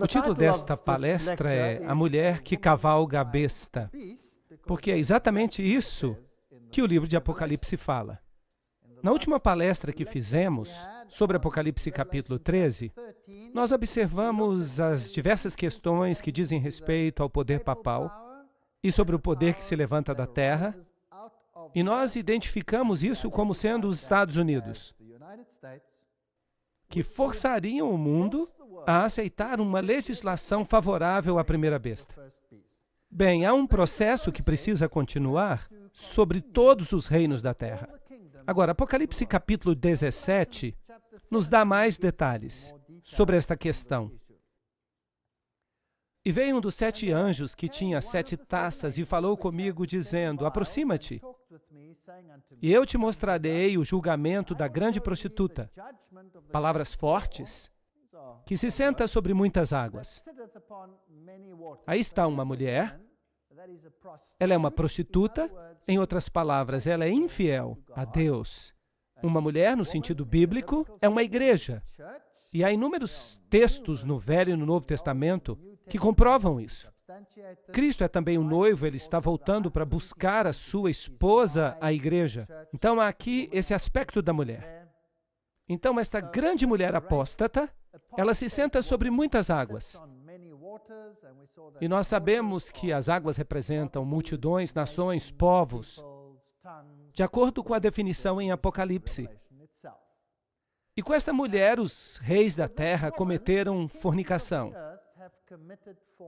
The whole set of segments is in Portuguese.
O título desta palestra é A Mulher que Cavalga a Besta, porque é exatamente isso que o livro de Apocalipse fala. Na última palestra que fizemos sobre Apocalipse capítulo 13, nós observamos as diversas questões que dizem respeito ao poder papal e sobre o poder que se levanta da terra, e nós identificamos isso como sendo os Estados Unidos, que forçariam o mundo a aceitar uma legislação favorável à primeira besta. Bem, há um processo que precisa continuar sobre todos os reinos da terra. Agora, Apocalipse capítulo 17 nos dá mais detalhes sobre esta questão. E veio um dos 7 anjos que tinha 7 taças e falou comigo, dizendo, aproxima-te, e eu te mostrarei o julgamento da grande prostituta, palavras fortes, que se senta sobre muitas águas. Aí está uma mulher, ela é uma prostituta, em outras palavras, ela é infiel a Deus. Uma mulher, no sentido bíblico, é uma igreja. E há inúmeros textos no Velho e no Novo Testamento que comprovam isso. Cristo é também o noivo, ele está voltando para buscar a sua esposa, a igreja. Então, há aqui esse aspecto da mulher. Então, esta grande mulher apóstata, ela se senta sobre muitas águas. E nós sabemos que as águas representam multidões, nações, povos, de acordo com a definição em Apocalipse. E com esta mulher, os reis da terra cometeram fornicação.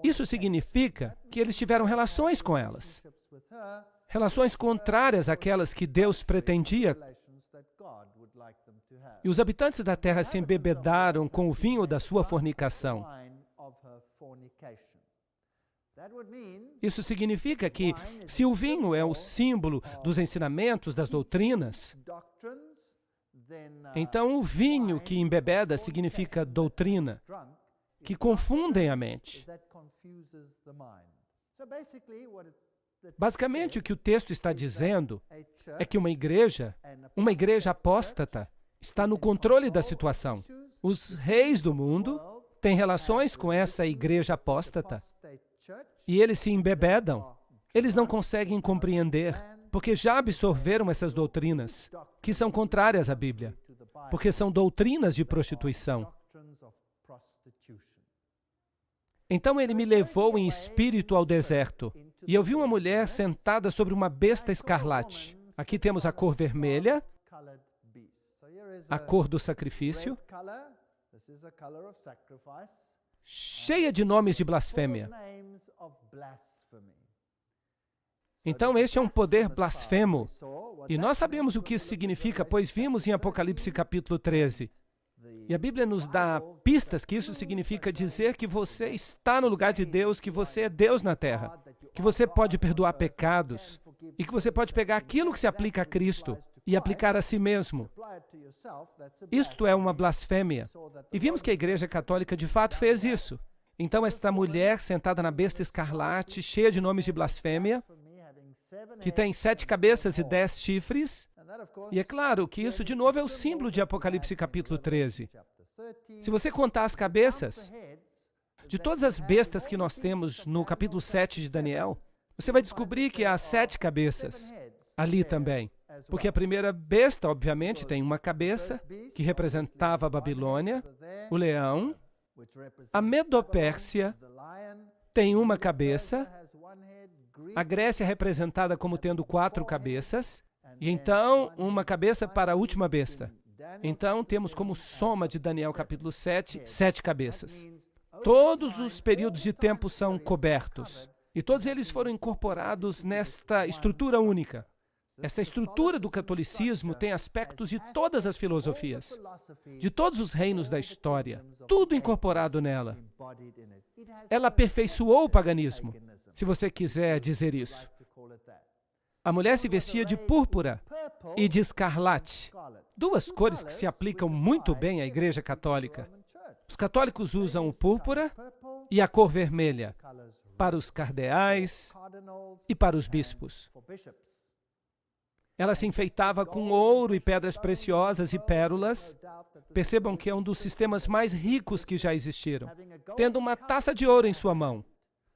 Isso significa que eles tiveram relações com elas. Relações contrárias àquelas que Deus pretendia. E os habitantes da terra se embebedaram com o vinho da sua fornicação. Isso significa que, se o vinho é o símbolo dos ensinamentos, das doutrinas, então o vinho que embebeda significa doutrina, que confundem a mente. Basicamente, o que o texto está dizendo é que uma igreja apóstata, está no controle da situação. Os reis do mundo têm relações com essa igreja apóstata e eles se embebedam. Eles não conseguem compreender, porque já absorveram essas doutrinas, que são contrárias à Bíblia, porque são doutrinas de prostituição. Então ele me levou em espírito ao deserto, e eu vi uma mulher sentada sobre uma besta escarlate. Aqui temos a cor vermelha, a cor do sacrifício, cheia de nomes de blasfêmia. Então, este é um poder blasfemo. E nós sabemos o que isso significa, pois vimos em Apocalipse capítulo 13. E a Bíblia nos dá pistas que isso significa dizer que você está no lugar de Deus, que você é Deus na terra, que você pode perdoar pecados e que você pode pegar aquilo que se aplica a Cristo e aplicar a si mesmo. Isto é uma blasfêmia. E vimos que a Igreja Católica de fato fez isso. Então, esta mulher sentada na besta escarlate, cheia de nomes de blasfêmia, que tem 7 cabeças e 10 chifres, e é claro que isso, de novo, é o símbolo de Apocalipse capítulo 13. Se você contar as cabeças de todas as bestas que nós temos no capítulo 7 de Daniel, você vai descobrir que há 7 cabeças ali também. Porque a primeira besta, obviamente, tem uma cabeça, que representava a Babilônia, o leão. A Medopérsia tem uma cabeça. A Grécia é representada como tendo 4 cabeças. E então, uma cabeça para a última besta. Então, temos como soma de Daniel capítulo 7, 7 cabeças. Todos os períodos de tempo são cobertos. E todos eles foram incorporados nesta estrutura única. Esta estrutura do catolicismo tem aspectos de todas as filosofias, de todos os reinos da história, tudo incorporado nela. Ela aperfeiçoou o paganismo, se você quiser dizer isso. A mulher se vestia de púrpura e de escarlate, 2 cores que se aplicam muito bem à Igreja Católica. Os católicos usam o púrpura e a cor vermelha para os cardeais e para os bispos. Ela se enfeitava com ouro e pedras preciosas e pérolas. Percebam que é um dos sistemas mais ricos que já existiram. Tendo uma taça de ouro em sua mão,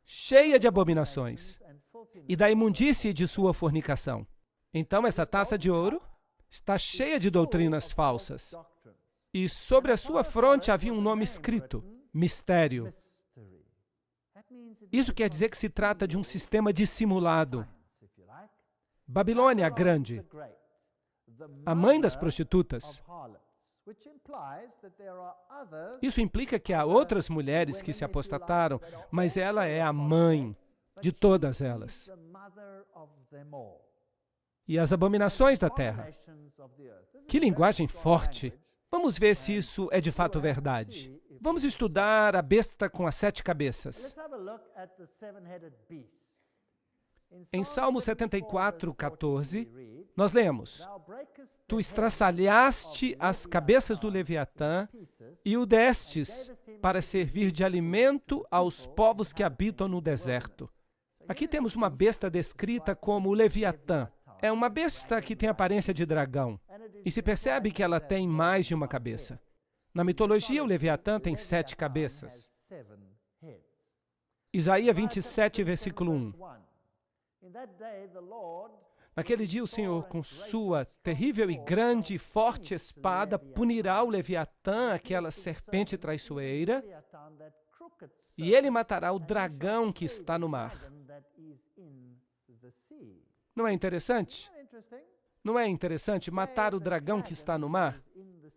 cheia de abominações, e da imundície de sua fornicação. Então, essa taça de ouro está cheia de doutrinas falsas. E sobre a sua fronte havia um nome escrito, Mistério. Isso quer dizer que se trata de um sistema dissimulado. Babilônia a Grande, a mãe das prostitutas. Isso implica que há outras mulheres que se apostataram, mas ela é a mãe de todas elas. E as abominações da terra. Que linguagem forte! Vamos ver se isso é de fato verdade. Vamos estudar a besta com as 7 cabeças. Em Salmo 74, 14, nós lemos: Tu estraçalhaste as cabeças do Leviatã e o destes para servir de alimento aos povos que habitam no deserto. Aqui temos uma besta descrita como o Leviatã. É uma besta que tem aparência de dragão. E se percebe que ela tem mais de uma cabeça. Na mitologia, o Leviatã tem 7 cabeças. Isaías 27, versículo 1. Naquele dia, o Senhor, com sua terrível e grande e forte espada, punirá o Leviatã, aquela serpente traiçoeira, e ele matará o dragão que está no mar. Não é interessante? Não é interessante matar o dragão que está no mar?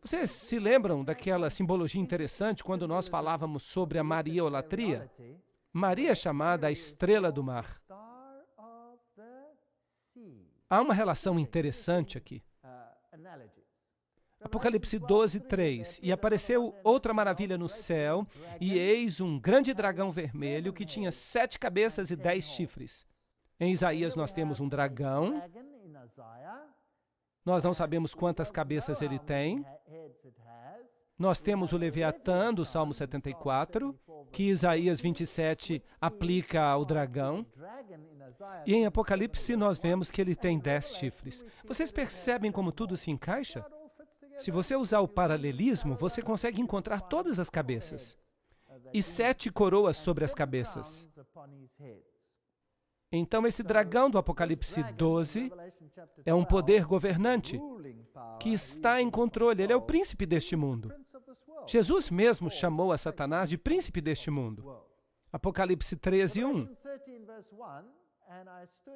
Vocês se lembram daquela simbologia interessante quando nós falávamos sobre a mariolatria? Maria é chamada a estrela do mar. Há uma relação interessante aqui. Apocalipse 12, 3. E apareceu outra maravilha no céu, e eis um grande dragão vermelho que tinha 7 cabeças e 10 chifres. Em Isaías nós temos um dragão. Nós não sabemos quantas cabeças ele tem. Nós temos o Leviatã, do Salmo 74, que Isaías 27 aplica ao dragão. E em Apocalipse nós vemos que ele tem 10 chifres. Vocês percebem como tudo se encaixa? Se você usar o paralelismo, você consegue encontrar todas as cabeças. E 7 coroas sobre as cabeças. Então, esse dragão do Apocalipse 12 é um poder governante que está em controle. Ele é o príncipe deste mundo. Jesus mesmo chamou a Satanás de príncipe deste mundo. Apocalipse 13, 1.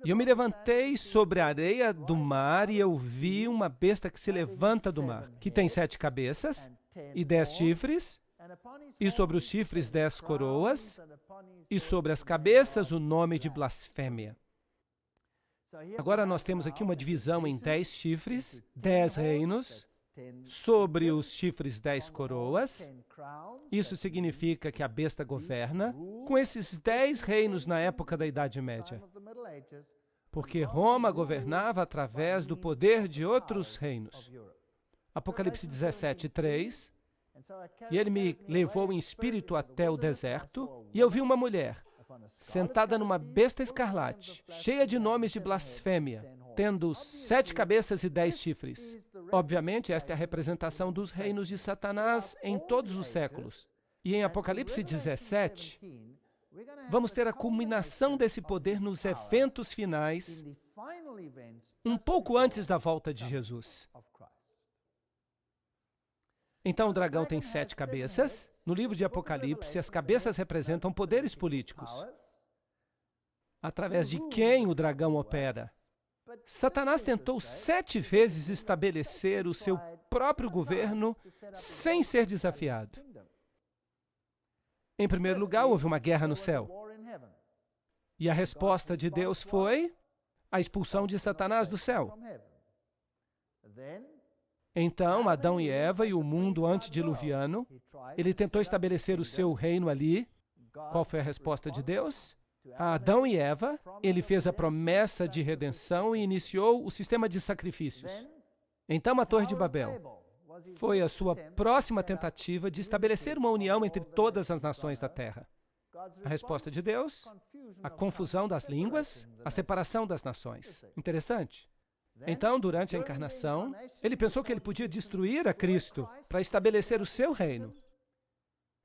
E eu me levantei sobre a areia do mar e eu vi uma besta que se levanta do mar, que tem 7 cabeças e 10 chifres, e sobre os chifres 10 coroas, e sobre as cabeças o nome de blasfêmia. Agora nós temos aqui uma divisão em 10 chifres, 10 reinos, sobre os chifres 10 coroas. Isso significa que a besta governa com esses 10 reinos na época da Idade Média. Porque Roma governava através do poder de outros reinos. Apocalipse 17, 3. E ele me levou em espírito até o deserto, e eu vi uma mulher, sentada numa besta escarlate, cheia de nomes de blasfêmia, tendo 7 cabeças e 10 chifres. Obviamente, esta é a representação dos reinos de Satanás em todos os séculos. E em Apocalipse 17, vamos ter a culminação desse poder nos eventos finais, um pouco antes da volta de Jesus. Então, o dragão tem 7 cabeças. No livro de Apocalipse, as cabeças representam poderes políticos, através de quem o dragão opera. Satanás tentou 7 vezes estabelecer o seu próprio governo sem ser desafiado. Em primeiro lugar, houve uma guerra no céu. E a resposta de Deus foi a expulsão de Satanás do céu. Então, Adão e Eva e o mundo antediluviano, ele tentou estabelecer o seu reino ali. Qual foi a resposta de Deus? A Adão e Eva, ele fez a promessa de redenção e iniciou o sistema de sacrifícios. Então, a Torre de Babel foi a sua próxima tentativa de estabelecer uma união entre todas as nações da terra. A resposta de Deus, a confusão das línguas, a separação das nações. Interessante. Então, durante a encarnação, ele pensou que ele podia destruir a Cristo para estabelecer o seu reino.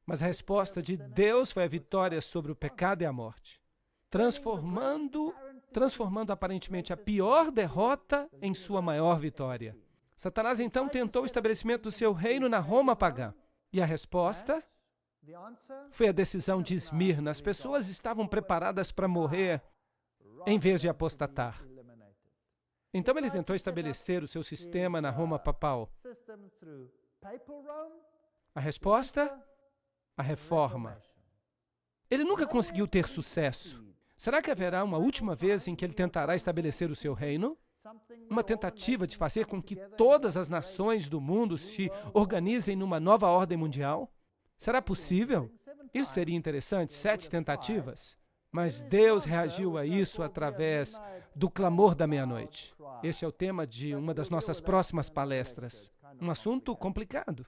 Mas a resposta de Deus foi a vitória sobre o pecado e a morte, transformando aparentemente a pior derrota em sua maior vitória. Satanás então tentou o estabelecimento do seu reino na Roma pagã. E a resposta foi a decisão de Esmirna. As pessoas estavam preparadas para morrer em vez de apostatar. Então ele tentou estabelecer o seu sistema na Roma papal. A resposta? A reforma. Ele nunca conseguiu ter sucesso. Será que haverá uma última vez em que ele tentará estabelecer o seu reino? Uma tentativa de fazer com que todas as nações do mundo se organizem numa nova ordem mundial? Será possível? Isso seria interessante, 7 tentativas. Mas Deus reagiu a isso através do clamor da meia-noite. Esse é o tema de uma das nossas próximas palestras. Um assunto complicado.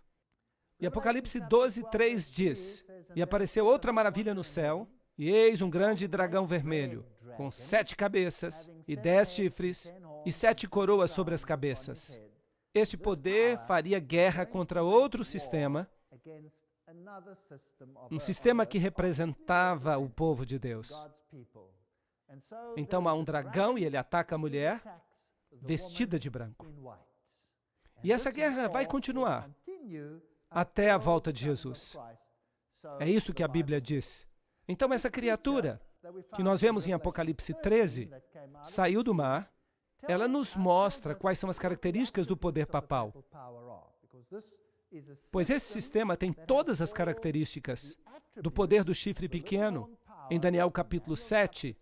E Apocalipse 12:3 diz: E apareceu outra maravilha no céu, e eis um grande dragão vermelho, com 7 cabeças e 10 chifres, e 7 coroas sobre as cabeças. Este poder faria guerra contra outro sistema, um sistema que representava o povo de Deus. Então há um dragão e ele ataca a mulher vestida de branco. E essa guerra vai continuar até a volta de Jesus. É isso que a Bíblia diz. Então essa criatura, que nós vemos em Apocalipse 13, saiu do mar. Ela nos mostra quais são as características do poder papal. Pois esse sistema tem todas as características do poder do chifre pequeno, em Daniel capítulo 7.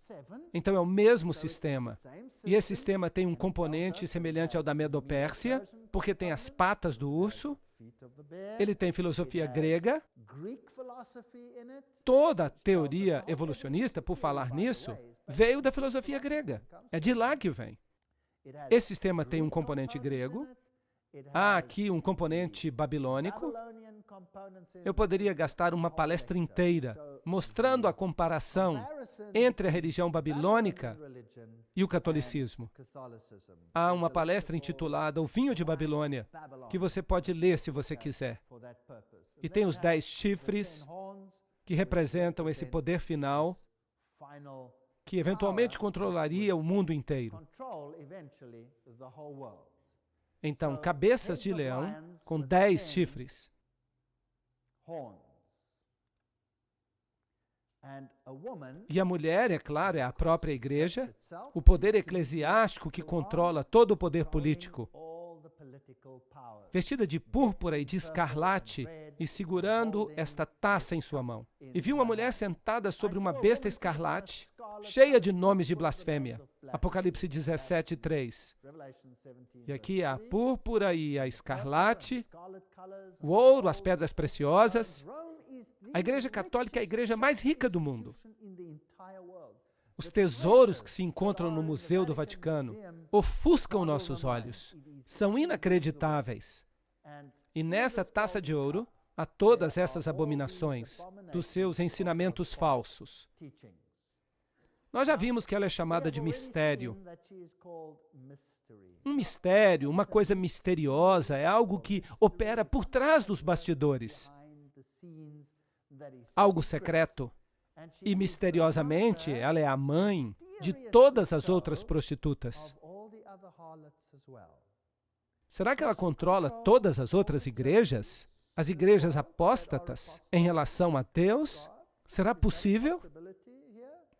Então é o mesmo sistema. E esse sistema tem um componente semelhante ao da Medo-Pérsia, porque tem as patas do urso. Ele tem filosofia grega. Toda a teoria evolucionista, por falar nisso, veio da filosofia grega. É de lá que vem. Esse sistema tem um componente grego. Há aqui um componente babilônico. Eu poderia gastar uma palestra inteira mostrando a comparação entre a religião babilônica e o catolicismo. Há uma palestra intitulada O Vinho de Babilônia, que você pode ler se você quiser. E tem os 10 chifres, que representam esse poder final, que eventualmente controlaria o mundo inteiro. Então, cabeças de leão com 10 chifres. E a mulher, é claro, é a própria igreja, o poder eclesiástico que controla todo o poder político, vestida de púrpura e de escarlate e segurando esta taça em sua mão. E vi uma mulher sentada sobre uma besta escarlate, cheia de nomes de blasfêmia. Apocalipse 17:3. E aqui a púrpura e a escarlate, o ouro, as pedras preciosas. A Igreja Católica é a igreja mais rica do mundo. Os tesouros que se encontram no Museu do Vaticano ofuscam nossos olhos. São inacreditáveis. E nessa taça de ouro há todas essas abominações dos seus ensinamentos falsos. Nós já vimos que ela é chamada de mistério. Um mistério, uma coisa misteriosa, é algo que opera por trás dos bastidores. Algo secreto. E misteriosamente, ela é a mãe de todas as outras prostitutas. Será que ela controla todas as outras igrejas? As igrejas apóstatas em relação a Deus? Será possível?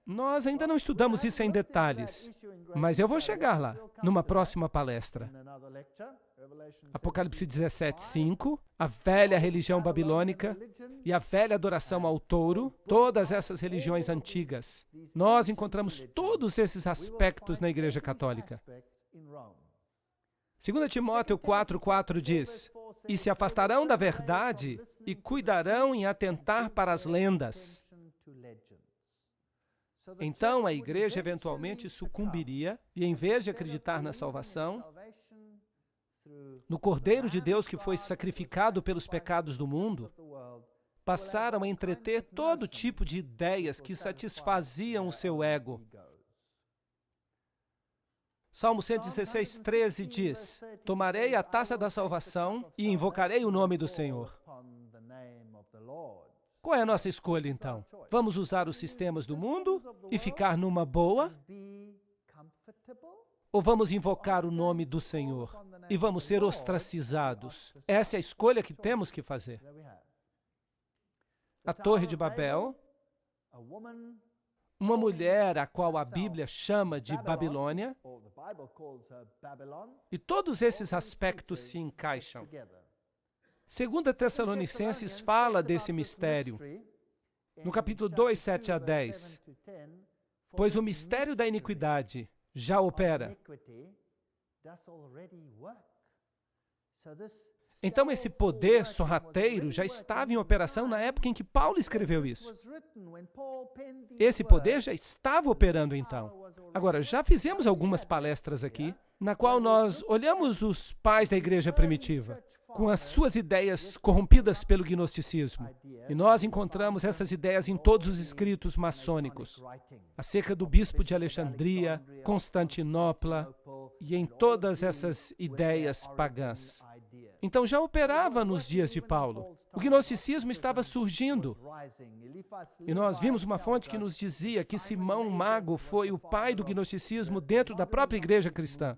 Nós ainda não estudamos isso em detalhes, mas eu vou chegar lá, numa próxima palestra. Apocalipse 17:5, a velha religião babilônica e a velha adoração ao touro, todas essas religiões antigas. Nós encontramos todos esses aspectos na Igreja Católica. 2 Timóteo 4:4 diz: E se afastarão da verdade e cuidarão em atentar para as lendas. Então a igreja eventualmente sucumbiria e, em vez de acreditar na salvação, no Cordeiro de Deus que foi sacrificado pelos pecados do mundo, passaram a entreter todo tipo de ideias que satisfaziam o seu ego. Salmo 116, 13 diz: tomarei a taça da salvação e invocarei o nome do Senhor. Qual é a nossa escolha, então? Vamos usar os sistemas do mundo e ficar numa boa? Ou vamos invocar o nome do Senhor e vamos ser ostracizados? Essa é a escolha que temos que fazer. A Torre de Babel, uma mulher a qual a Bíblia chama de Babilônia, e todos esses aspectos se encaixam. 2 Tessalonicenses fala desse mistério, no capítulo 2, 7 a 10. Pois o mistério da iniquidade já opera. Então esse poder sorrateiro já estava em operação na época em que Paulo escreveu isso. Esse poder já estava operando então. Agora, já fizemos algumas palestras aqui, na qual nós olhamos os pais da igreja primitiva, com as suas ideias corrompidas pelo gnosticismo. E nós encontramos essas ideias em todos os escritos maçônicos, acerca do bispo de Alexandria, Constantinopla, e em todas essas ideias pagãs. Então já operava nos dias de Paulo. O gnosticismo estava surgindo. E nós vimos uma fonte que nos dizia que Simão Mago foi o pai do gnosticismo dentro da própria igreja cristã.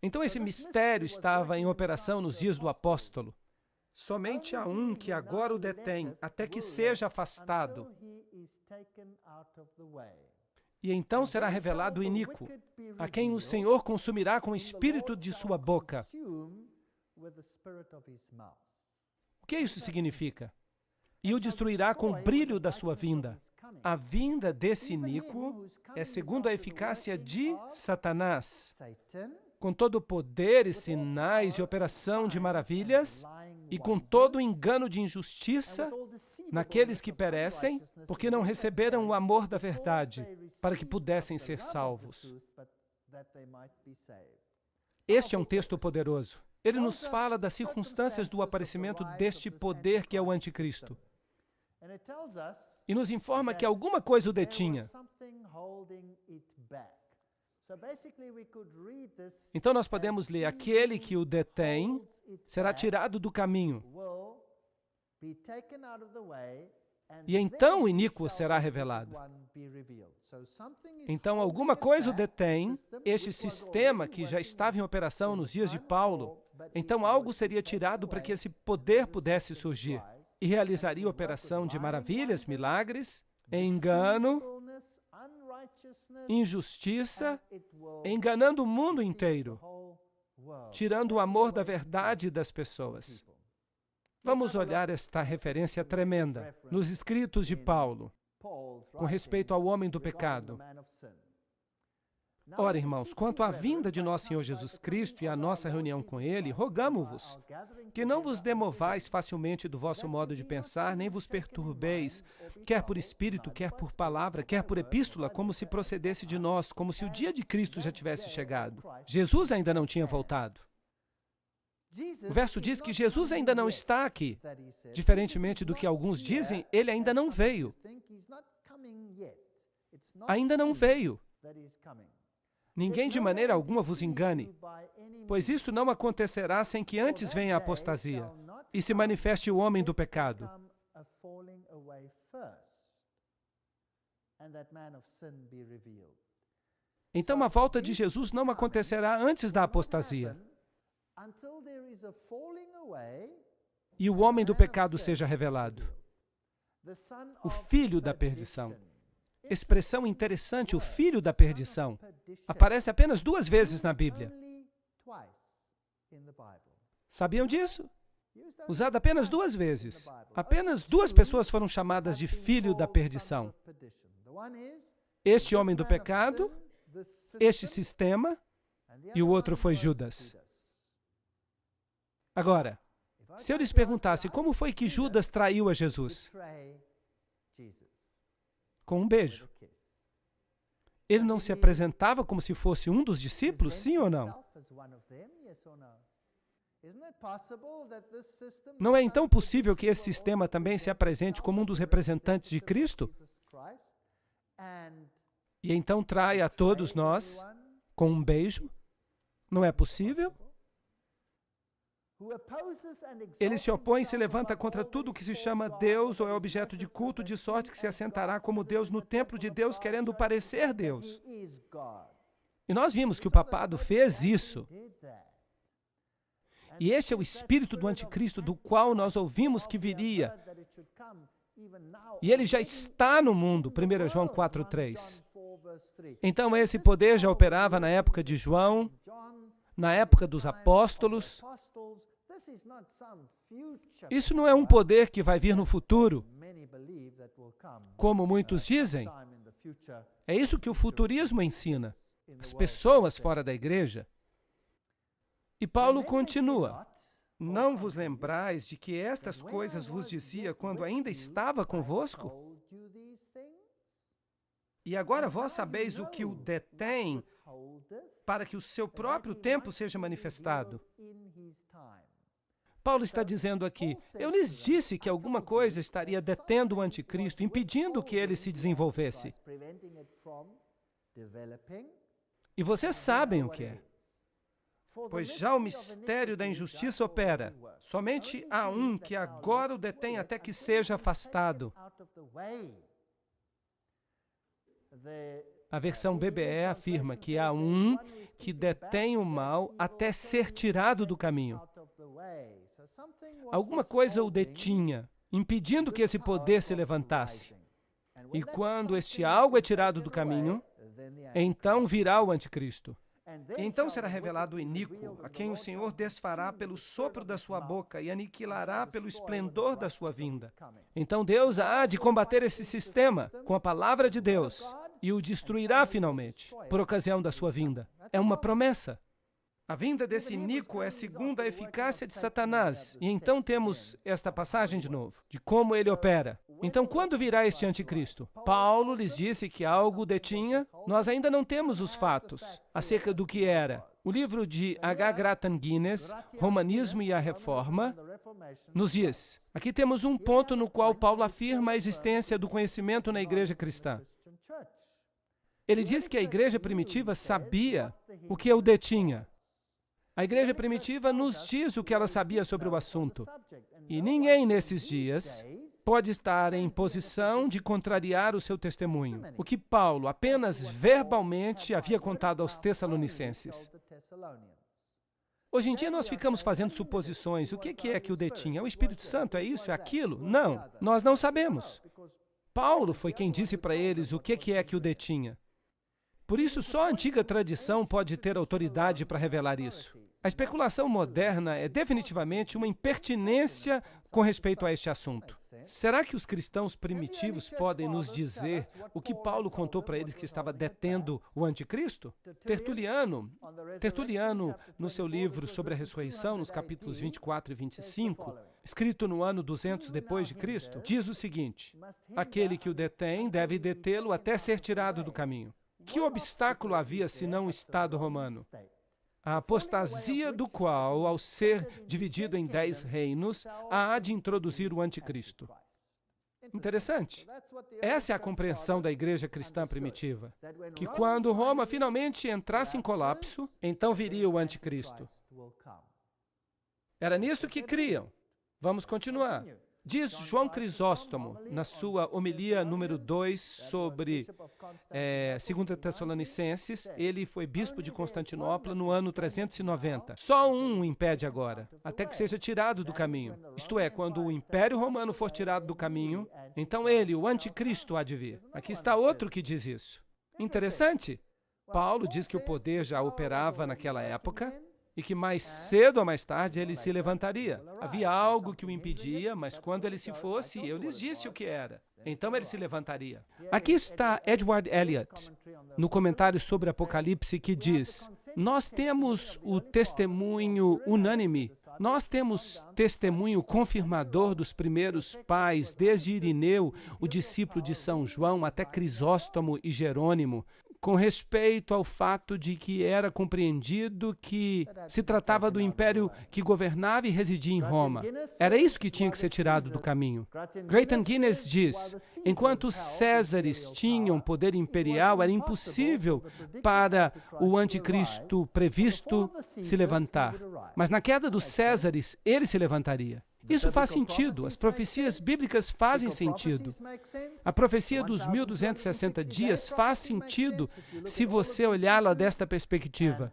Então esse mistério estava em operação nos dias do apóstolo. Somente há um que agora o detém, até que seja afastado. E então será revelado o iníquo, a quem o Senhor consumirá com o espírito de sua boca. O que isso significa? E o destruirá com o brilho da sua vinda. A vinda desse iníquo é segundo a eficácia de Satanás, com todo o poder e sinais e operação de maravilhas, e com todo o engano de injustiça naqueles que perecem, porque não receberam o amor da verdade, para que pudessem ser salvos. Este é um texto poderoso. Ele nos fala das circunstâncias do aparecimento deste poder que é o anticristo. E nos informa que alguma coisa o detinha. Então nós podemos ler: aquele que o detém será tirado do caminho, e então o iníquo será revelado. Então alguma coisa o detém, este sistema que já estava em operação nos dias de Paulo. Então algo seria tirado para que esse poder pudesse surgir e realizaria operação de maravilhas, milagres, engano, injustiça, enganando o mundo inteiro, tirando o amor da verdade das pessoas. Vamos olhar esta referência tremenda nos escritos de Paulo, com respeito ao homem do pecado. Ora, irmãos, quanto à vinda de nosso Senhor Jesus Cristo e à nossa reunião com Ele, rogamo-vos que não vos demovais facilmente do vosso modo de pensar, nem vos perturbeis, quer por espírito, quer por palavra, quer por epístola, como se procedesse de nós, como se o dia de Cristo já tivesse chegado. Jesus ainda não tinha voltado. O verso diz que Jesus ainda não está aqui. Diferentemente do que alguns dizem, Ele ainda não veio. Ainda não veio. Ninguém de maneira alguma vos engane, pois isto não acontecerá sem que antes venha a apostasia e se manifeste o homem do pecado. Então a volta de Jesus não acontecerá antes da apostasia e o homem do pecado seja revelado, o filho da perdição. Expressão interessante, o filho da perdição. Aparece apenas 2 vezes na Bíblia. Sabiam disso? Usado apenas 2 vezes. Apenas 2 pessoas foram chamadas de filho da perdição. Este homem do pecado, este sistema, e o outro foi Judas. Agora, se eu lhes perguntasse como foi que Judas traiu a Jesus? Com um beijo. Ele não se apresentava como se fosse um dos discípulos, sim ou não? Não é então possível que esse sistema também se apresente como um dos representantes de Cristo? e então trai a todos nós com um beijo. Não é possível? Ele se opõe e se levanta contra tudo o que se chama Deus ou é objeto de culto, de sorte que se assentará como Deus no templo de Deus, querendo parecer Deus. E nós vimos que o papado fez isso. E este é o espírito do anticristo, do qual nós ouvimos que viria. E ele já está no mundo, 1 João 4:3. Então esse poder já operava na época de João, na época dos apóstolos. Isso não é um poder que vai vir no futuro, como muitos dizem. É isso que o futurismo ensina. As pessoas fora da igreja. E Paulo continua. Não vos lembrais de que estas coisas vos dizia quando ainda estava convosco? E agora vós sabeis o que o detém para que o seu próprio tempo seja manifestado. Paulo está dizendo aqui, eu lhes disse que alguma coisa estaria detendo o anticristo, impedindo que ele se desenvolvesse. E vocês sabem o que é. Pois já o mistério da injustiça opera. Somente há um que agora o detém até que seja afastado. A versão BBE afirma que há um que detém o mal até ser tirado do caminho. Alguma coisa o detinha, impedindo que esse poder se levantasse. E quando este algo é tirado do caminho, então virá o anticristo. Então será revelado o iníquo, a quem o Senhor desfará pelo sopro da sua boca e aniquilará pelo esplendor da sua vinda. Então Deus há de combater esse sistema com a palavra de Deus e o destruirá finalmente, por ocasião da sua vinda. É uma promessa. A vinda desse iníquo é segundo a eficácia de Satanás. E então temos esta passagem de novo, de como ele opera. Então, quando virá este anticristo? Paulo lhes disse que algo o detinha. Nós ainda não temos os fatos acerca do que era. O livro de H. Grattan Guinness, Romanismo e a Reforma, nos diz. Aqui temos um ponto no qual Paulo afirma a existência do conhecimento na igreja cristã. Ele diz que a igreja primitiva sabia o que o detinha. A igreja primitiva nos diz o que ela sabia sobre o assunto. E ninguém nesses dias pode estar em posição de contrariar o seu testemunho, o que Paulo apenas verbalmente havia contado aos Tessalonicenses. Hoje em dia nós ficamos fazendo suposições. O que é que o detinha? É o Espírito Santo? É isso? É aquilo? Não, nós não sabemos. Paulo foi quem disse para eles o que é que o detinha. Por isso, só a antiga tradição pode ter autoridade para revelar isso. A especulação moderna é definitivamente uma impertinência com respeito a este assunto. Será que os cristãos primitivos podem nos dizer o que Paulo contou para eles que estava detendo o anticristo? Tertuliano, no seu livro sobre a ressurreição, nos capítulos 24 e 25, escrito no ano 200 depois de Cristo, diz o seguinte: aquele que o detém deve detê-lo até ser tirado do caminho. Que obstáculo havia senão o Estado romano? A apostasia do qual, ao ser dividido em 10 reinos, há de introduzir o anticristo. Interessante. Essa é a compreensão da igreja cristã primitiva, que quando Roma finalmente entrasse em colapso, então viria o anticristo. Era nisso que criam. Vamos continuar. Diz João Crisóstomo, na sua homilia número 2 sobre 2 Tessalonicenses, ele foi bispo de Constantinopla no ano 390. Só um o impede agora, até que seja tirado do caminho. Isto é, quando o Império Romano for tirado do caminho, então ele, o anticristo, há de vir. Aqui está outro que diz isso. Interessante. Paulo diz que o poder já operava naquela época, e que mais cedo ou mais tarde ele se levantaria. Havia algo que o impedia, mas quando ele se fosse, eu lhes disse o que era. Então ele se levantaria. Aqui está Edward Elliot, no comentário sobre Apocalipse, que diz: nós temos o testemunho unânime, nós temos testemunho confirmador dos primeiros pais, desde Irineu, o discípulo de São João, até Crisóstomo e Jerônimo, com respeito ao fato de que era compreendido que se tratava do império que governava e residia em Roma. Era isso que tinha que ser tirado do caminho. Grayton Guinness diz, enquanto os Césares tinham poder imperial, era impossível para o anticristo previsto se levantar. Mas na queda dos Césares, ele se levantaria. Isso faz sentido, as profecias bíblicas fazem sentido. A profecia dos 1260 dias faz sentido se você olhá-la desta perspectiva.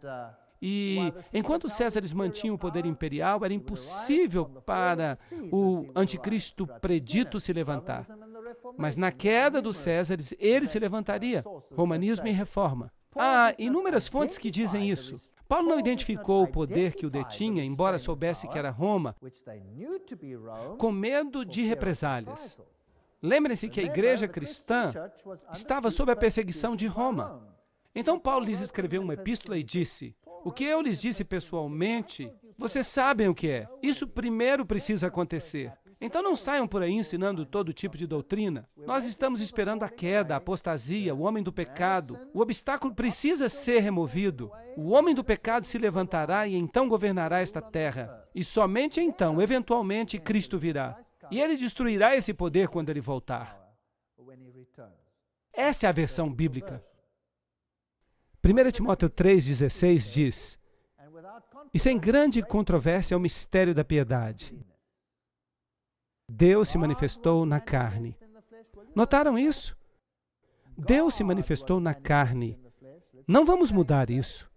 E enquanto os Césares mantinham o poder imperial, era impossível para o anticristo predito se levantar. Mas na queda dos Césares, ele se levantaria. Romanismo e reforma. Há inúmeras fontes que dizem isso. Paulo não identificou o poder que o detinha, embora soubesse que era Roma, com medo de represálias. Lembrem-se que a igreja cristã estava sob a perseguição de Roma. Então Paulo lhes escreveu uma epístola e disse, o que eu lhes disse pessoalmente, vocês sabem o que é. Isso primeiro precisa acontecer. Então não saiam por aí ensinando todo tipo de doutrina. Nós estamos esperando a queda, a apostasia, o homem do pecado. O obstáculo precisa ser removido. O homem do pecado se levantará e então governará esta terra. E somente então, eventualmente, Cristo virá. E ele destruirá esse poder quando ele voltar. Esta é a versão bíblica. 1 Timóteo 3,16 diz, e sem grande controvérsia é o mistério da piedade. Deus se manifestou na carne. Notaram isso? Deus se manifestou na carne. Não vamos mudar isso.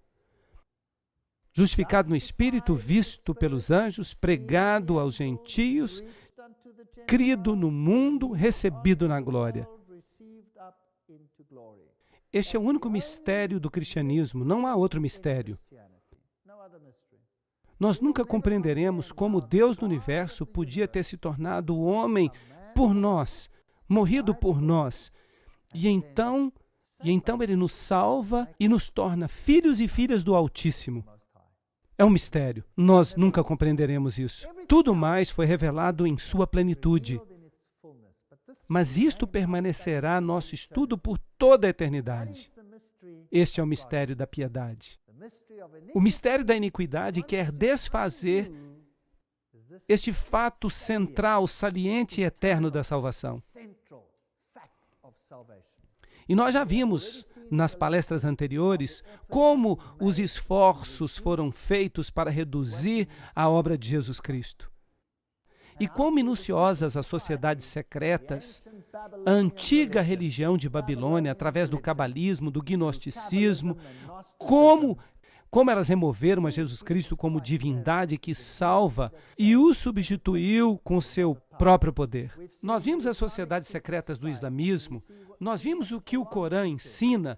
Justificado no Espírito, visto pelos anjos, pregado aos gentios, crido no mundo, recebido na glória. Este é o único mistério do cristianismo, não há outro mistério. Nós nunca compreenderemos como Deus do universo podia ter se tornado homem por nós, morrido por nós. E então Ele nos salva e nos torna filhos e filhas do Altíssimo. É um mistério. Nós nunca compreenderemos isso. Tudo mais foi revelado em sua plenitude. Mas isto permanecerá nosso estudo por toda a eternidade. Este é o mistério da piedade. O mistério da iniquidade quer desfazer este fato central, saliente e eterno da salvação. E nós já vimos nas palestras anteriores como os esforços foram feitos para reduzir a obra de Jesus Cristo. E quão minuciosas as sociedades secretas, a antiga religião de Babilônia, através do cabalismo, do gnosticismo, como elas removeram a Jesus Cristo como divindade que salva e o substituiu com seu próprio poder. Nós vimos as sociedades secretas do islamismo, nós vimos o que o Corão ensina,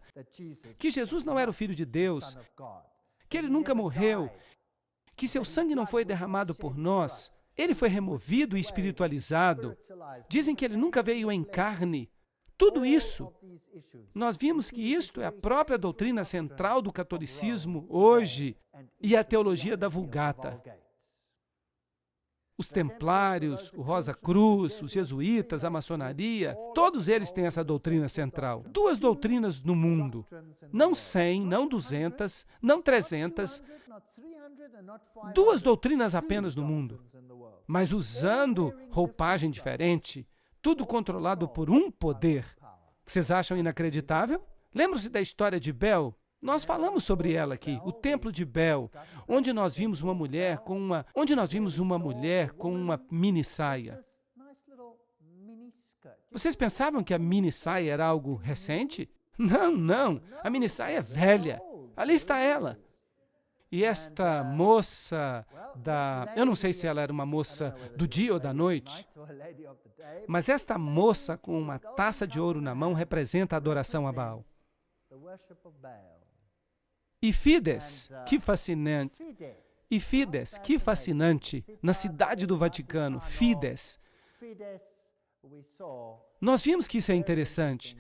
que Jesus não era o Filho de Deus, que ele nunca morreu, que seu sangue não foi derramado por nós, ele foi removido e espiritualizado. Dizem que ele nunca veio em carne. Tudo isso, nós vimos que isto é a própria doutrina central do catolicismo hoje e a teologia da Vulgata. Os templários, o Rosa Cruz, os jesuítas, a maçonaria, todos eles têm essa doutrina central. Duas doutrinas no mundo. Não 100, não 200, não 300. Duas doutrinas apenas no mundo. Mas usando roupagem diferente, tudo controlado por um poder. Vocês acham inacreditável? Lembram-se da história de Bel? Nós falamos sobre ela aqui, o templo de Bel, onde nós vimos uma mulher com uma mini saia. Vocês pensavam que a mini saia era algo recente? Não, não. A mini saia é velha. Ali está ela. E esta moça eu não sei se ela era uma moça do dia ou da noite, mas esta moça com uma taça de ouro na mão representa a adoração a Baal. E Fides, que fascinante. E Fides, que fascinante. Na cidade do Vaticano, Fides. Nós vimos que isso é interessante.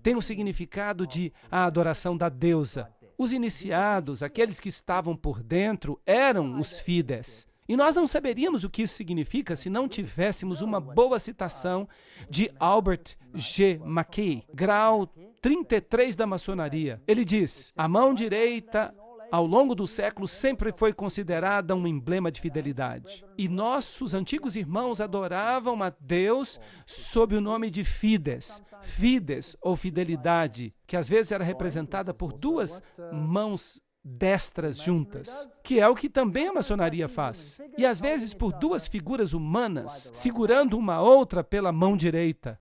Tem o significado de a adoração da deusa. Os iniciados, aqueles que estavam por dentro, eram os Fides. E nós não saberíamos o que isso significa se não tivéssemos uma boa citação de Albert G. Mackey, grau 33 da maçonaria. Ele diz: a mão direita, ao longo dos séculos, sempre foi considerada um emblema de fidelidade. E nossos antigos irmãos adoravam a Deus sob o nome de Fides. Fides, ou fidelidade, que às vezes era representada por duas mãos destras juntas, que é o que também a maçonaria faz. E às vezes por duas figuras humanas, segurando uma outra pela mão direita.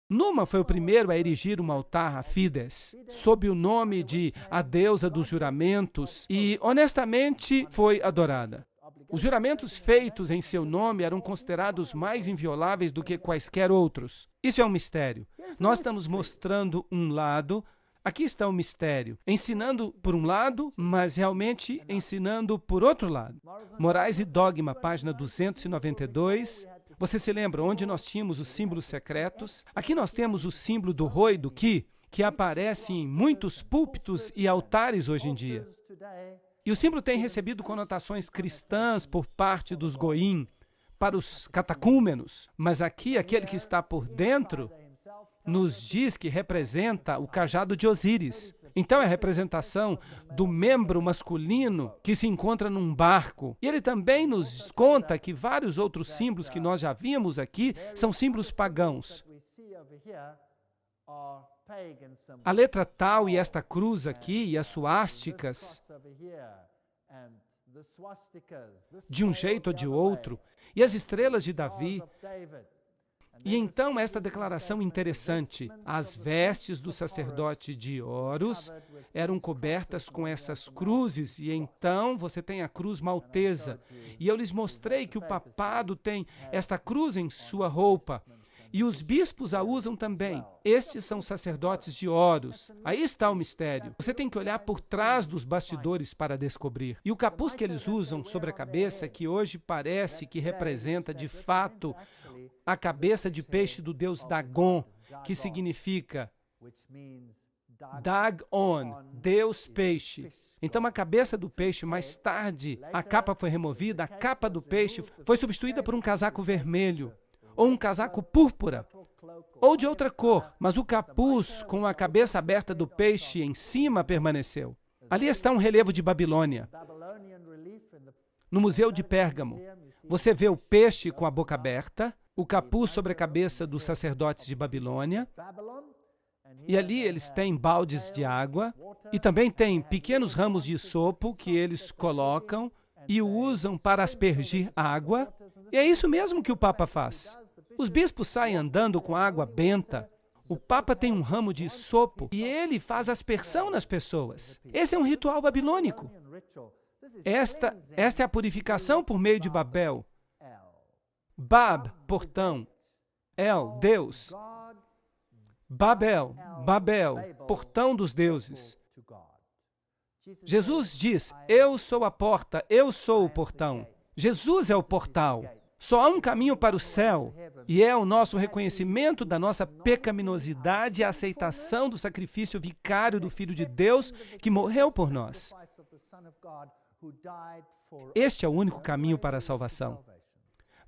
Numa foi o primeiro a erigir um altar a Fides, sob o nome de a deusa dos juramentos, e honestamente foi adorada. Os juramentos feitos em seu nome eram considerados mais invioláveis do que quaisquer outros. Isso é um mistério. Nós estamos mostrando um lado. Aqui está o mistério, ensinando por um lado, mas realmente ensinando por outro lado. Morais e Dogma, página 292. Você se lembra onde nós tínhamos os símbolos secretos? Aqui nós temos o símbolo do Rho e do Ki, que aparece em muitos púlpitos e altares hoje em dia. E o símbolo tem recebido conotações cristãs por parte dos Goim, para os catecúmenos, mas aqui aquele que está por dentro nos diz que representa o cajado de Osíris. Então é a representação do membro masculino que se encontra num barco. E ele também nos conta que vários outros símbolos que nós já vimos aqui são símbolos pagãos. A letra tal e esta cruz aqui e as suásticas, de um jeito ou de outro, e as estrelas de Davi. E então esta declaração interessante: as vestes do sacerdote de Horus eram cobertas com essas cruzes, e então você tem a cruz maltesa. E eu lhes mostrei que o papado tem esta cruz em sua roupa, e os bispos a usam também. Estes são sacerdotes de Horus. Aí está o mistério. Você tem que olhar por trás dos bastidores para descobrir. E o capuz que eles usam sobre a cabeça, que hoje parece que representa de fato a cabeça de peixe do deus Dagon, que significa Dagon, Deus peixe. Então a cabeça do peixe, mais tarde, a capa foi removida, a capa do peixe foi substituída por um casaco vermelho, ou um casaco púrpura, ou de outra cor, mas o capuz com a cabeça aberta do peixe em cima permaneceu. Ali está um relevo de Babilônia. No Museu de Pérgamo, você vê o peixe com a boca aberta, o capuz sobre a cabeça dos sacerdotes de Babilônia, e ali eles têm baldes de água, e também têm pequenos ramos de sopo que eles colocam e o usam para aspergir água, e é isso mesmo que o Papa faz. Os bispos saem andando com água benta, o Papa tem um ramo de sopo e ele faz aspersão nas pessoas. Esse é um ritual babilônico. Esta é a purificação por meio de Babel. Bab, portão. El, Deus. Babel, portão dos deuses. Jesus diz: eu sou a porta, eu sou o portão. Jesus é o portal. Só há um caminho para o céu, e é o nosso reconhecimento da nossa pecaminosidade e a aceitação do sacrifício vicário do Filho de Deus que morreu por nós. Este é o único caminho para a salvação.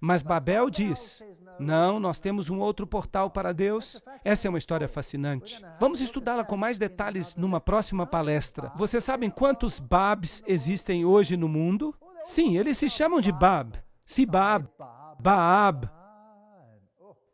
Mas Babel diz: não, nós temos um outro portal para Deus. Essa é uma história fascinante. Vamos estudá-la com mais detalhes numa próxima palestra. Vocês sabem quantos Babs existem hoje no mundo? Sim, eles se chamam de Bab. Sibab, Baab.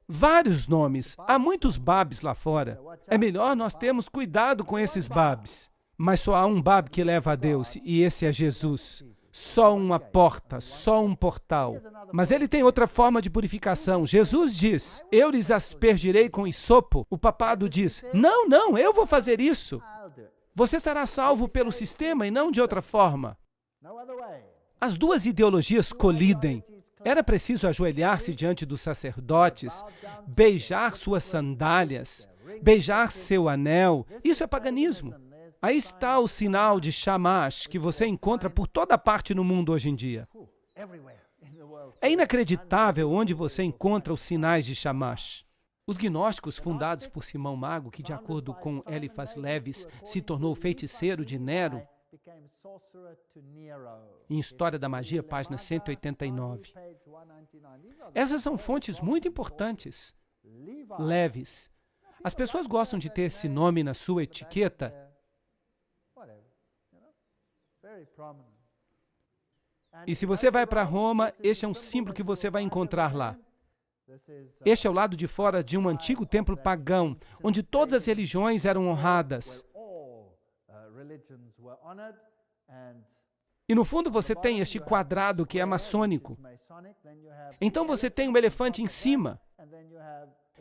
Vários nomes. Há muitos Babs lá fora. É melhor nós termos cuidado com esses Babs. Mas só há um Bab que leva a Deus, e esse é Jesus. Só uma porta, só um portal. Mas ele tem outra forma de purificação. Jesus diz: eu lhes aspergirei com hisopo. O papado diz: não, não, eu vou fazer isso. Você será salvo pelo sistema e não de outra forma. As duas ideologias colidem. Era preciso ajoelhar-se diante dos sacerdotes, beijar suas sandálias, beijar seu anel. Isso é paganismo. Aí está o sinal de Shamash, que você encontra por toda parte no mundo hoje em dia. É inacreditável onde você encontra os sinais de Shamash. Os gnósticos fundados por Simão Mago, que de acordo com Eliphas Levis se tornou feiticeiro de Nero, Em História da Magia, página 189. Essas são fontes muito importantes. Leves. As pessoas gostam de ter esse nome na sua etiqueta. E se você vai para Roma, este é um símbolo que você vai encontrar lá. Este é o lado de fora de um antigo templo pagão, onde todas as religiões eram honradas. E no fundo você tem este quadrado que é maçônico. Então você tem um elefante em cima.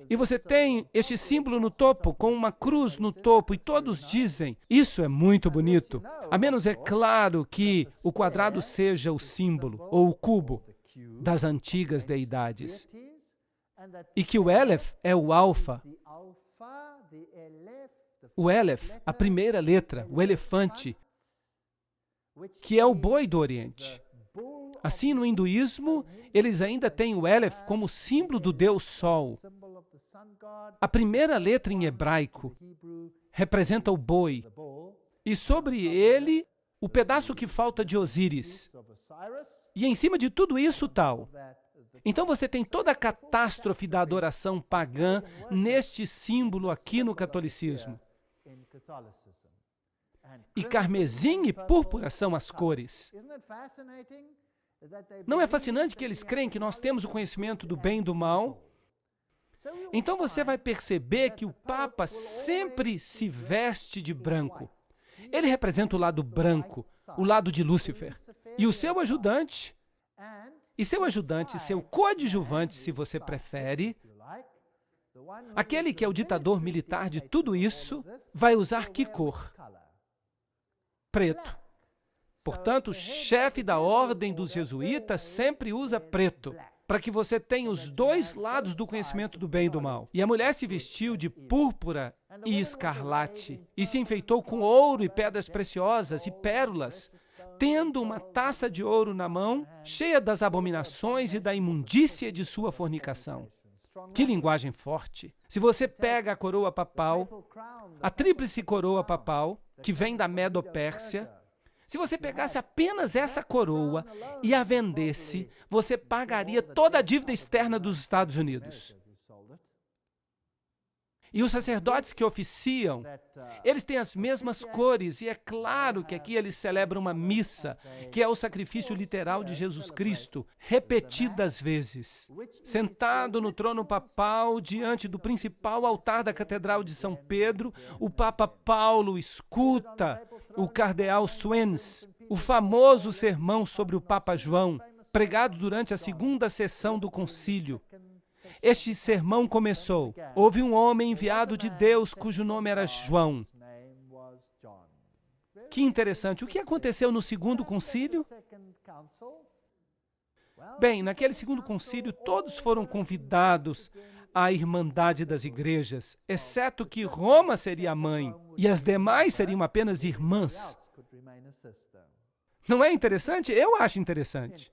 E você tem este símbolo no topo, com uma cruz no topo, e todos dizem, isso é muito bonito. A menos é claro que o quadrado seja o símbolo, ou o cubo, das antigas deidades. E que o Aleph é o alfa. O Aleph, a primeira letra, o elefante, que é o boi do Oriente. Assim, no hinduísmo, eles ainda têm o Aleph como símbolo do Deus Sol. A primeira letra em hebraico representa o boi, e sobre ele, o pedaço que falta de Osíris. E em cima de tudo isso, tal. Então você tem toda a catástrofe da adoração pagã neste símbolo aqui no catolicismo. E carmesim e púrpura são as cores. Não é fascinante que eles creem que nós temos o conhecimento do bem e do mal? Então você vai perceber que o Papa sempre se veste de branco. Ele representa o lado branco, o lado de Lúcifer. E o seu ajudante, seu coadjuvante, se você prefere, aquele que é o ditador militar de tudo isso, vai usar que cor? Preto. Portanto, o chefe da ordem dos jesuítas sempre usa preto, para que você tenha os dois lados do conhecimento do bem e do mal. E a mulher se vestiu de púrpura e escarlate, e se enfeitou com ouro e pedras preciosas e pérolas, tendo uma taça de ouro na mão, cheia das abominações e da imundícia de sua fornicação. Que linguagem forte! Se você pega a coroa papal, a tríplice coroa papal, que vem da Medo-Pérsia, se você pegasse apenas essa coroa e a vendesse, você pagaria toda a dívida externa dos Estados Unidos. E os sacerdotes que oficiam, eles têm as mesmas cores, e é claro que aqui eles celebram uma missa, que é o sacrifício literal de Jesus Cristo, repetidas vezes. Sentado no trono papal, diante do principal altar da Catedral de São Pedro, o Papa Paulo escuta o cardeal Swens, o famoso sermão sobre o Papa João, pregado durante a segunda sessão do concílio. Este sermão começou. Houve um homem enviado de Deus cujo nome era João. Que interessante. O que aconteceu no segundo concílio? Bem, naquele segundo concílio, todos foram convidados à Irmandade das Igrejas, exceto que Roma seria a mãe e as demais seriam apenas irmãs. Não é interessante? Eu acho interessante.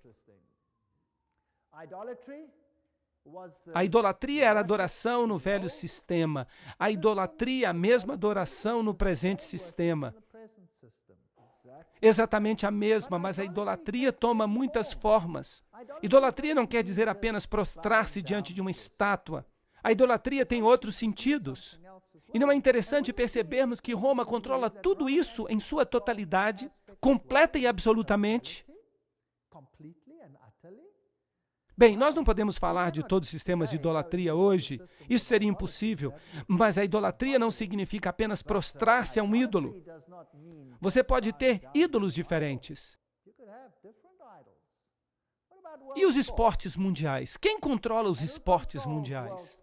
A idolatria era adoração no velho sistema. A idolatria é a mesma adoração no presente sistema. Exatamente a mesma, mas a idolatria toma muitas formas. Idolatria não quer dizer apenas prostrar-se diante de uma estátua. A idolatria tem outros sentidos. E não é interessante percebermos que Roma controla tudo isso em sua totalidade, completa e absolutamente? Bem, nós não podemos falar de todos os sistemas de idolatria hoje, isso seria impossível, mas a idolatria não significa apenas prostrar-se a um ídolo. Você pode ter ídolos diferentes. E os esportes mundiais? Quem controla os esportes mundiais?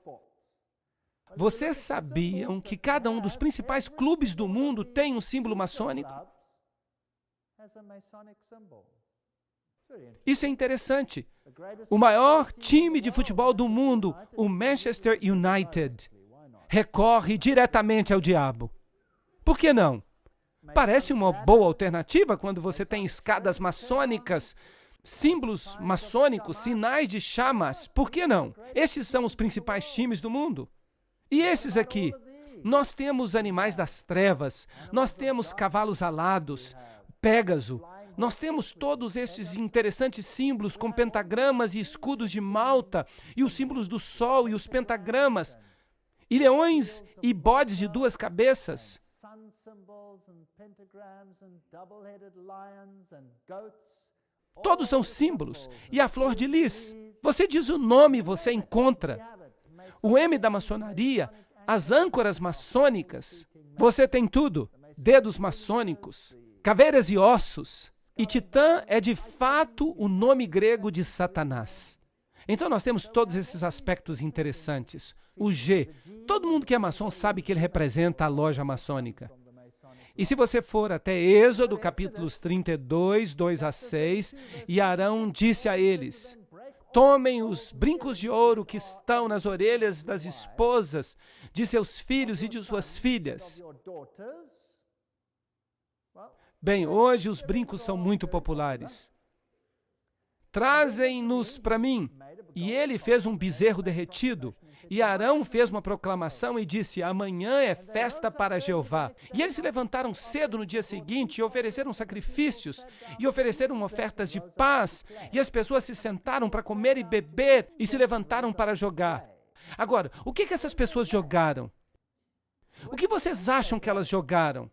Vocês sabiam que cada um dos principais clubes do mundo tem um símbolo maçônico? Isso é interessante. O maior time de futebol do mundo, o Manchester United, recorre diretamente ao diabo. Por que não? Parece uma boa alternativa quando você tem escadas maçônicas, símbolos maçônicos, sinais de chamas. Por que não? Esses são os principais times do mundo. E esses aqui? Nós temos animais das trevas, nós temos cavalos alados, Pégaso. Nós temos todos estes interessantes símbolos com pentagramas e escudos de Malta, e os símbolos do sol e os pentagramas, e leões e bodes de 2 cabeças. Todos são símbolos. E a flor de lis. Você diz o nome e você encontra. O M da maçonaria, as âncoras maçônicas. Você tem tudo. Dedos maçônicos, caveiras e ossos. E Titã é de fato o nome grego de Satanás. Então nós temos todos esses aspectos interessantes. O G, todo mundo que é maçom sabe que ele representa a loja maçônica. E se você for até Êxodo, capítulos 32, 2 a 6, e Arão disse a eles: tomem os brincos de ouro que estão nas orelhas das esposas de seus filhos e de suas filhas. Bem, hoje os brincos são muito populares. Trazem-nos para mim. E ele fez um bezerro derretido. E Arão fez uma proclamação e disse: amanhã é festa para Jeová. E eles se levantaram cedo no dia seguinte e ofereceram sacrifícios e ofereceram ofertas de paz. E as pessoas se sentaram para comer e beber e se levantaram para jogar. Agora, o que essas pessoas jogaram? O que vocês acham que elas jogaram?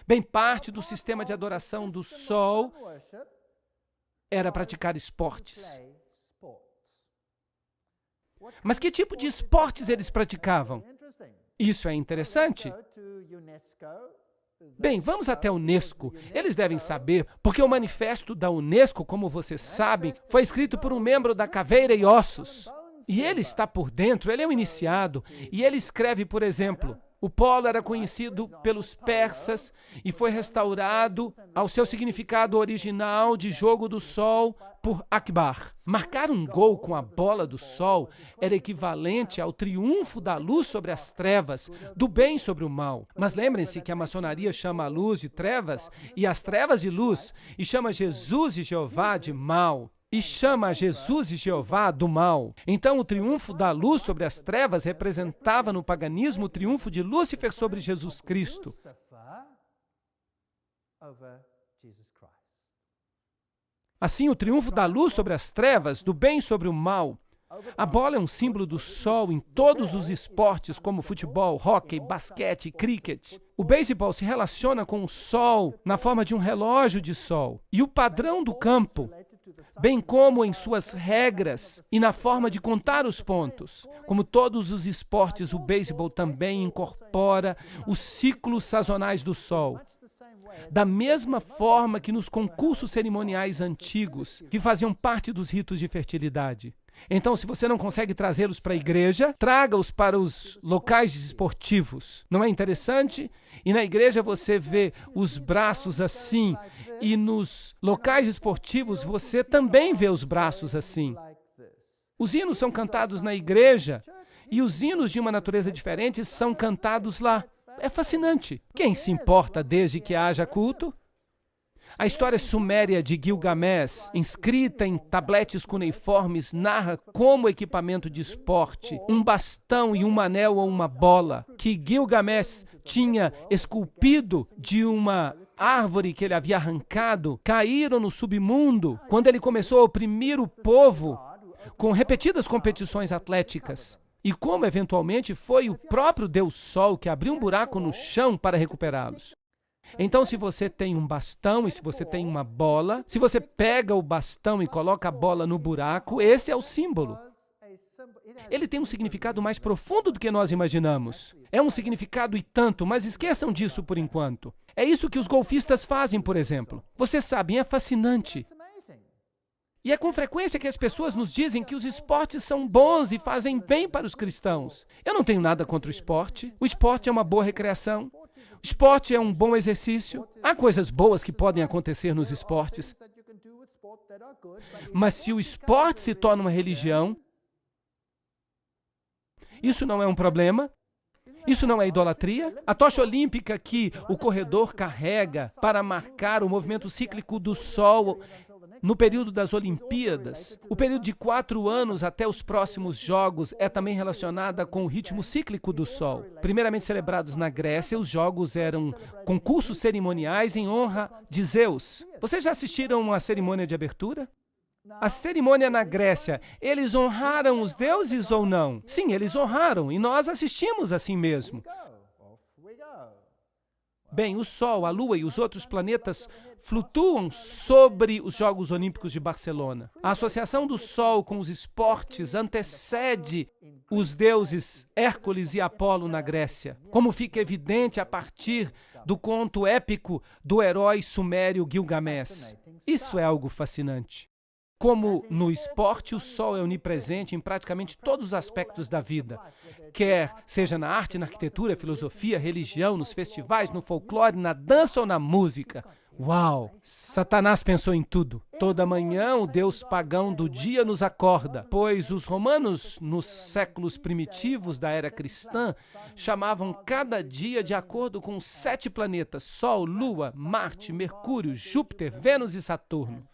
Bem, parte do sistema de adoração do sol era praticar esportes. Mas que tipo de esportes eles praticavam? Isso é interessante. Bem, vamos até a Unesco. Eles devem saber, porque o manifesto da Unesco, como vocês sabem, foi escrito por um membro da Caveira e Ossos. E ele está por dentro, ele é um iniciado. E ele escreve, por exemplo, o polo era conhecido pelos persas e foi restaurado ao seu significado original de jogo do sol por Akbar. Marcar um gol com a bola do sol era equivalente ao triunfo da luz sobre as trevas, do bem sobre o mal. Mas lembrem-se que a maçonaria chama a luz de trevas e as trevas de luz, e chama Jesus e Jeová de mal. E chama Jesus e Jeová do mal. Então, o triunfo da luz sobre as trevas representava no paganismo o triunfo de Lúcifer sobre Jesus Cristo. Assim, o triunfo da luz sobre as trevas, do bem sobre o mal. A bola é um símbolo do sol em todos os esportes, como futebol, hóquei, basquete e cricket. O beisebol se relaciona com o sol na forma de um relógio de sol. E o padrão do campo, bem como em suas regras e na forma de contar os pontos. Como todos os esportes, o beisebol também incorpora os ciclos sazonais do sol. Da mesma forma que nos concursos cerimoniais antigos, que faziam parte dos ritos de fertilidade. Então, se você não consegue trazê-los para a igreja, traga-os para os locais esportivos. Não é interessante? E na igreja você vê os braços assim, e nos locais esportivos você também vê os braços assim. Os hinos são cantados na igreja, e os hinos de uma natureza diferente são cantados lá. É fascinante. Quem se importa desde que haja culto? A história suméria de Gilgamesh, inscrita em tabletes cuneiformes, narra como equipamento de esporte, um bastão e um anel ou uma bola, que Gilgamesh tinha esculpido de uma árvore que ele havia arrancado, caíram no submundo quando ele começou a oprimir o povo com repetidas competições atléticas. E como, eventualmente, foi o próprio Deus Sol que abriu um buraco no chão para recuperá-los. Então, se você tem um bastão e se você tem uma bola, se você pega o bastão e coloca a bola no buraco, esse é o símbolo. Ele tem um significado mais profundo do que nós imaginamos. É um significado e tanto, mas esqueçam disso por enquanto. É isso que os golfistas fazem, por exemplo. Vocês sabem, é fascinante. E é com frequência que as pessoas nos dizem que os esportes são bons e fazem bem para os cristãos. Eu não tenho nada contra o esporte. O esporte é uma boa recreação. O esporte é um bom exercício. Há coisas boas que podem acontecer nos esportes. Mas se o esporte se torna uma religião, isso não é um problema? Isso não é idolatria? A tocha olímpica que o corredor carrega para marcar o movimento cíclico do Sol no período das Olimpíadas. O período de 4 anos até os próximos Jogos é também relacionada com o ritmo cíclico do Sol. Primeiramente celebrados na Grécia, os Jogos eram concursos cerimoniais em honra de Zeus. Vocês já assistiram à cerimônia de abertura? A cerimônia na Grécia, eles honraram os deuses ou não? Sim, eles honraram, e nós assistimos assim mesmo. Bem, o Sol, a Lua e os outros planetas flutuam sobre os Jogos Olímpicos de Barcelona. A associação do Sol com os esportes antecede os deuses Hércules e Apolo na Grécia, como fica evidente a partir do conto épico do herói sumério Gilgamesh. Isso é algo fascinante. Como no esporte, o Sol é onipresente em praticamente todos os aspectos da vida, quer seja na arte, na arquitetura, filosofia, religião, nos festivais, no folclore, na dança ou na música. Uau! Satanás pensou em tudo. Toda manhã o deus pagão do dia nos acorda, pois os romanos, nos séculos primitivos da era cristã, chamavam cada dia de acordo com os 7 planetas: Sol, Lua, Marte, Mercúrio, Júpiter, Vênus e Saturno.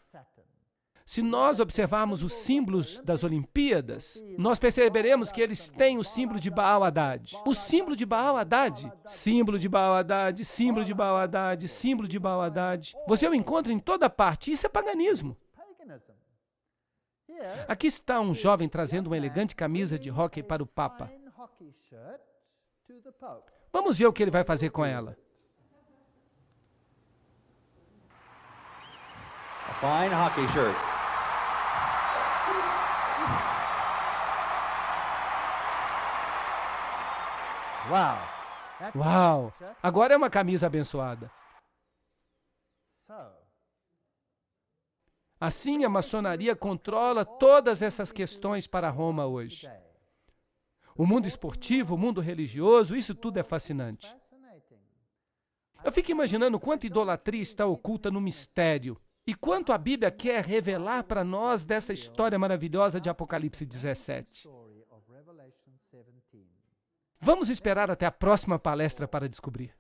Se nós observarmos os símbolos das Olimpíadas, nós perceberemos que eles têm o símbolo de Baal-Hadad. O símbolo de Baal-Hadad, símbolo de Baal-Hadad, símbolo de Baal-Hadad, símbolo de Baal-Hadad. Você o encontra em toda parte. Isso é paganismo. Aqui está um jovem trazendo uma elegante camisa de hóquei para o Papa. Vamos ver o que ele vai fazer com ela. A fine hockey shirt. Uau! Agora é uma camisa abençoada. Assim, a maçonaria controla todas essas questões para Roma hoje. O mundo esportivo, o mundo religioso, isso tudo é fascinante. Eu fico imaginando quanta idolatria está oculta no mistério e quanto a Bíblia quer revelar para nós dessa história maravilhosa de Apocalipse 17. Vamos esperar até a próxima palestra para descobrir.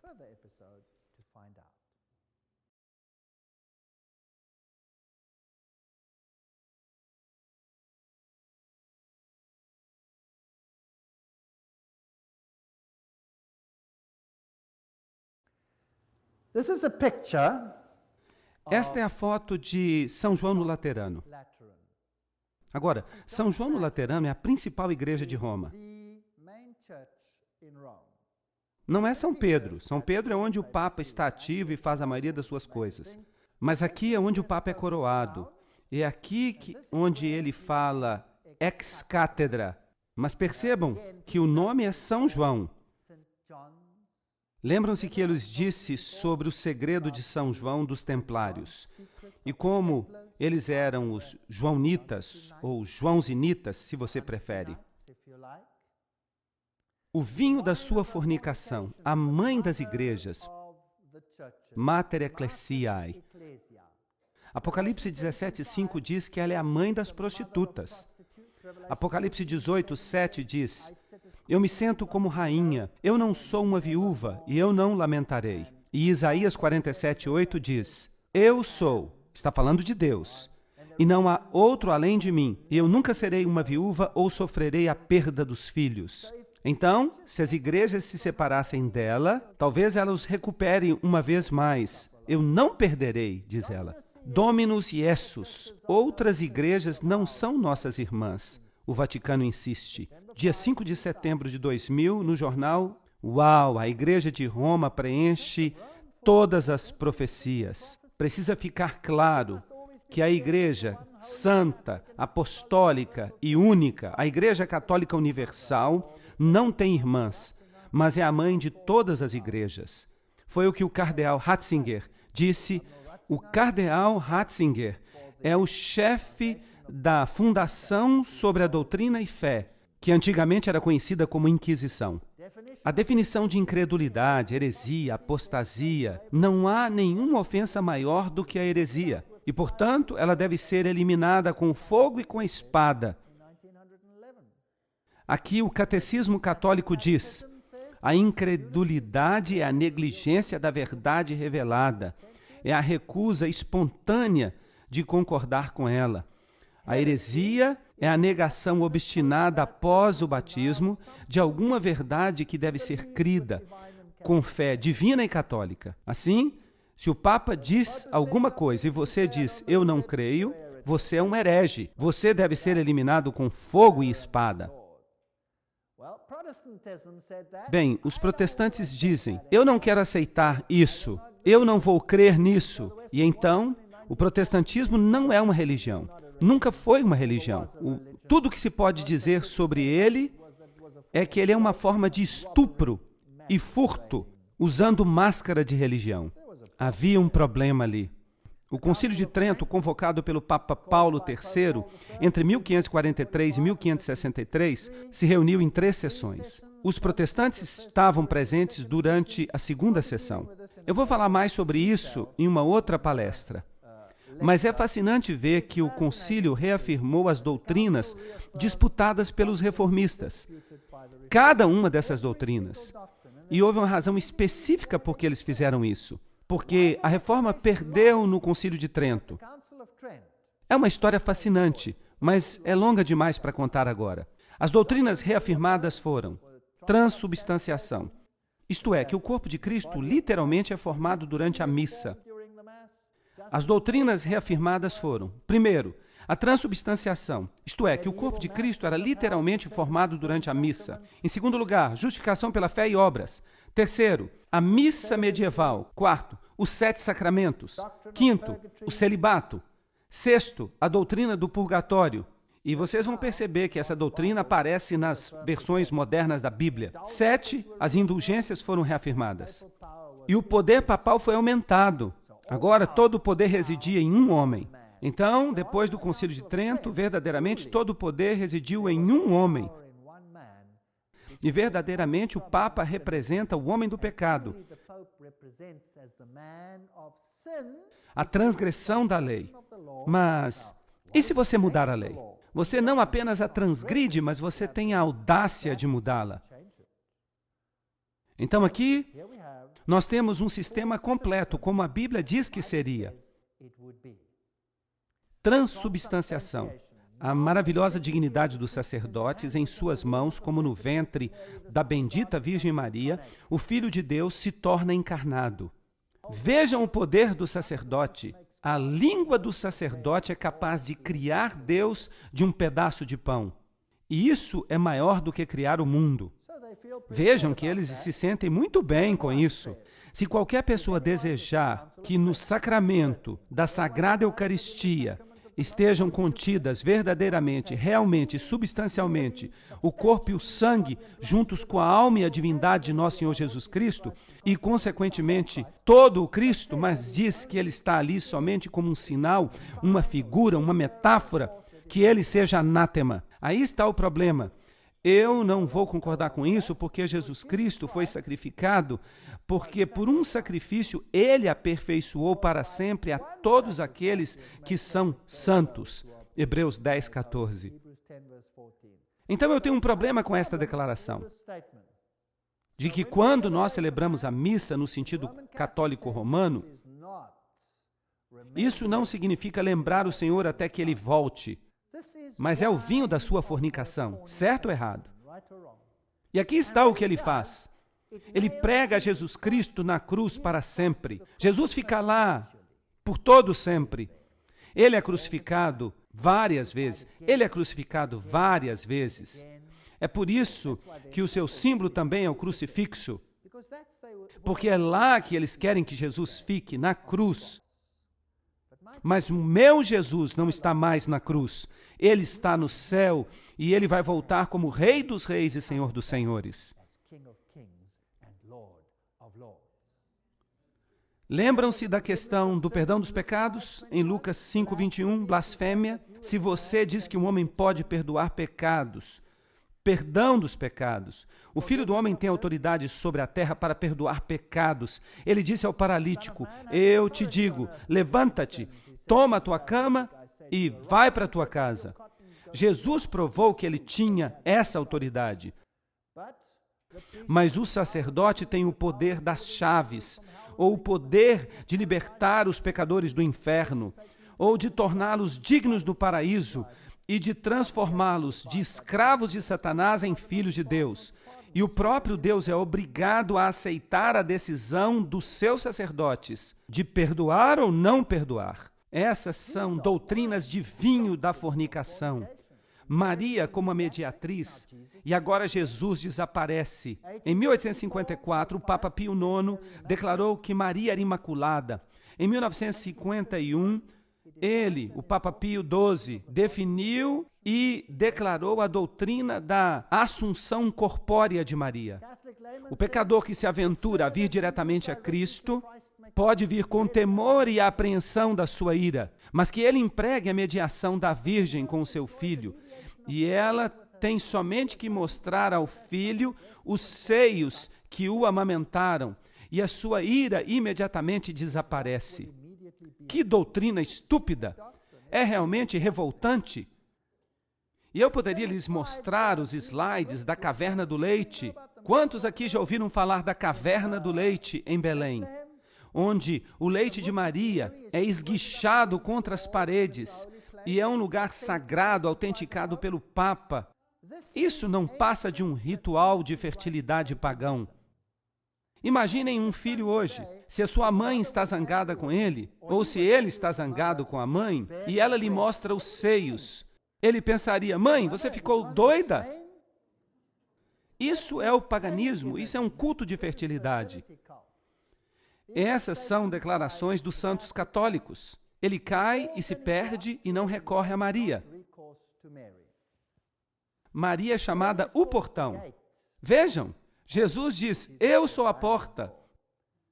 Esta é a foto de São João no Laterano. Agora, São João no Laterano é a principal igreja de Roma. Não é São Pedro. São Pedro é onde o Papa está ativo e faz a maioria das suas coisas. Mas aqui é onde o Papa é coroado. É aqui onde ele fala ex cátedra. Mas percebam que o nome é São João. Lembram-se que ele disse sobre o segredo de São João dos Templários e como eles eram os joanitas ou joãozinitas, se você prefere. O vinho da sua fornicação, a mãe das igrejas, Mater Ecclesiae. Apocalipse 17:5 diz que ela é a mãe das prostitutas. Apocalipse 18:7 diz: eu me sento como rainha, eu não sou uma viúva e eu não lamentarei. E Isaías 47:8 diz: eu sou, está falando de Deus, e não há outro além de mim, e eu nunca serei uma viúva ou sofrerei a perda dos filhos. Então, se as igrejas se separassem dela, talvez ela os recupere uma vez mais. Eu não perderei, diz ela. Dominus Iesus. Outras igrejas não são nossas irmãs. O Vaticano insiste. Dia 5 de setembro de 2000, no jornal, uau, a Igreja de Roma preenche todas as profecias. Precisa ficar claro que a Igreja Santa, Apostólica e Única, a Igreja Católica Universal, não tem irmãs, mas é a mãe de todas as igrejas. Foi o que o cardeal Ratzinger disse. O cardeal Ratzinger é o chefe da Fundação sobre a Doutrina e Fé, que antigamente era conhecida como Inquisição. A definição de incredulidade, heresia, apostasia, não há nenhuma ofensa maior do que a heresia, e, portanto, ela deve ser eliminada com fogo e com a espada. Aqui o Catecismo Católico diz: a incredulidade é a negligência da verdade revelada, é a recusa espontânea de concordar com ela. A heresia é a negação obstinada após o batismo de alguma verdade que deve ser crida com fé divina e católica. Assim, se o Papa diz alguma coisa e você diz, eu não creio, você é um herege. Você deve ser eliminado com fogo e espada. Bem, os protestantes dizem, eu não quero aceitar isso, eu não vou crer nisso. E então, o protestantismo não é uma religião. Nunca foi uma religião. Tudo que se pode dizer sobre ele é que ele é uma forma de estupro e furto, usando máscara de religião. Havia um problema ali. O Concílio de Trento, convocado pelo Papa Paulo III, entre 1543 e 1563, se reuniu em 3 sessões. Os protestantes estavam presentes durante a segunda sessão. Eu vou falar mais sobre isso em uma outra palestra. Mas é fascinante ver que o concílio reafirmou as doutrinas disputadas pelos reformistas. Cada uma dessas doutrinas. E houve uma razão específica por que eles fizeram isso. Porque a reforma perdeu no Concílio de Trento. É uma história fascinante, mas é longa demais para contar agora. As doutrinas reafirmadas foram transubstanciação. Isto é, que o corpo de Cristo literalmente é formado durante a missa. As doutrinas reafirmadas foram, primeiro, a transubstanciação, isto é, que o corpo de Cristo era literalmente formado durante a missa. Em segundo lugar, justificação pela fé e obras. Terceiro, a missa medieval. Quarto, os 7 sacramentos. Quinto, o celibato. Sexto, a doutrina do purgatório. E vocês vão perceber que essa doutrina aparece nas versões modernas da Bíblia. 7, as indulgências foram reafirmadas. E o poder papal foi aumentado. Agora, todo o poder residia em um homem. Então, depois do Concílio de Trento, verdadeiramente todo o poder residiu em um homem. E verdadeiramente o Papa representa o homem do pecado, a transgressão da lei. Mas, e se você mudar a lei? Você não apenas a transgride, mas você tem a audácia de mudá-la. Então aqui, nós temos um sistema completo, como a Bíblia diz que seria. Transubstanciação. A maravilhosa dignidade dos sacerdotes em suas mãos, como no ventre da bendita Virgem Maria, o Filho de Deus se torna encarnado. Vejam o poder do sacerdote. A língua do sacerdote é capaz de criar Deus de um pedaço de pão. E isso é maior do que criar o mundo. Vejam que eles se sentem muito bem com isso. Se qualquer pessoa desejar que no sacramento da Sagrada Eucaristia estejam contidas verdadeiramente, realmente, substancialmente, o corpo e o sangue, juntos com a alma e a divindade de nosso Senhor Jesus Cristo, e, consequentemente, todo o Cristo, mas diz que ele está ali somente como um sinal, uma figura, uma metáfora, que ele seja anátema. Aí está o problema. Eu não vou concordar com isso, porque Jesus Cristo foi sacrificado, porque por um sacrifício ele aperfeiçoou para sempre a todos aqueles que são santos. Hebreus 10, 14. Então eu tenho um problema com esta declaração, de que quando nós celebramos a missa no sentido católico romano, isso não significa lembrar o Senhor até que ele volte, mas é o vinho da sua fornicação, certo ou errado? E aqui está o que ele faz. Ele prega Jesus Cristo na cruz para sempre. Jesus fica lá por todo sempre. Ele é crucificado várias vezes. Ele é crucificado várias vezes. É por isso que o seu símbolo também é o crucifixo. Porque é lá que eles querem que Jesus fique, na cruz. Mas o meu Jesus não está mais na cruz. Ele está no céu e ele vai voltar como Rei dos Reis e Senhor dos Senhores. Lembram-se da questão do perdão dos pecados? Em Lucas 5:21, blasfêmia. Se você diz que um homem pode perdoar pecados, perdão dos pecados, o Filho do Homem tem autoridade sobre a terra para perdoar pecados. Ele disse ao paralítico, eu te digo, levanta-te, toma a tua cama e vai para a tua casa. Jesus provou que ele tinha essa autoridade. Mas o sacerdote tem o poder das chaves, ou o poder de libertar os pecadores do inferno, ou de torná-los dignos do paraíso e de transformá-los de escravos de Satanás em filhos de Deus. E o próprio Deus é obrigado a aceitar a decisão dos seus sacerdotes de perdoar ou não perdoar. Essas são doutrinas de vinho da fornicação. Maria como a mediatriz, e agora Jesus desaparece. Em 1854, o Papa Pio IX declarou que Maria era imaculada. Em 1951, ele, o Papa Pio XII, definiu e declarou a doutrina da assunção corpórea de Maria. O pecador que se aventura a vir diretamente a Cristo pode vir com temor e apreensão da sua ira, mas que ele empregue a mediação da Virgem com o seu filho, e ela tem somente que mostrar ao filho os seios que o amamentaram, e a sua ira imediatamente desaparece. Que doutrina estúpida! É realmente revoltante. E eu poderia lhes mostrar os slides da Caverna do Leite. Quantos aqui já ouviram falar da Caverna do Leite em Belém? Onde o leite de Maria é esguichado contra as paredes e é um lugar sagrado autenticado pelo Papa. Isso não passa de um ritual de fertilidade pagão. Imaginem um filho hoje, se a sua mãe está zangada com ele, ou se ele está zangado com a mãe, e ela lhe mostra os seios. Ele pensaria: mãe, você ficou doida? Isso é o paganismo, isso é um culto de fertilidade. Essas são declarações dos santos católicos. Ele cai e se perde e não recorre a Maria. Maria é chamada o portão. Vejam, Jesus diz: eu sou a porta.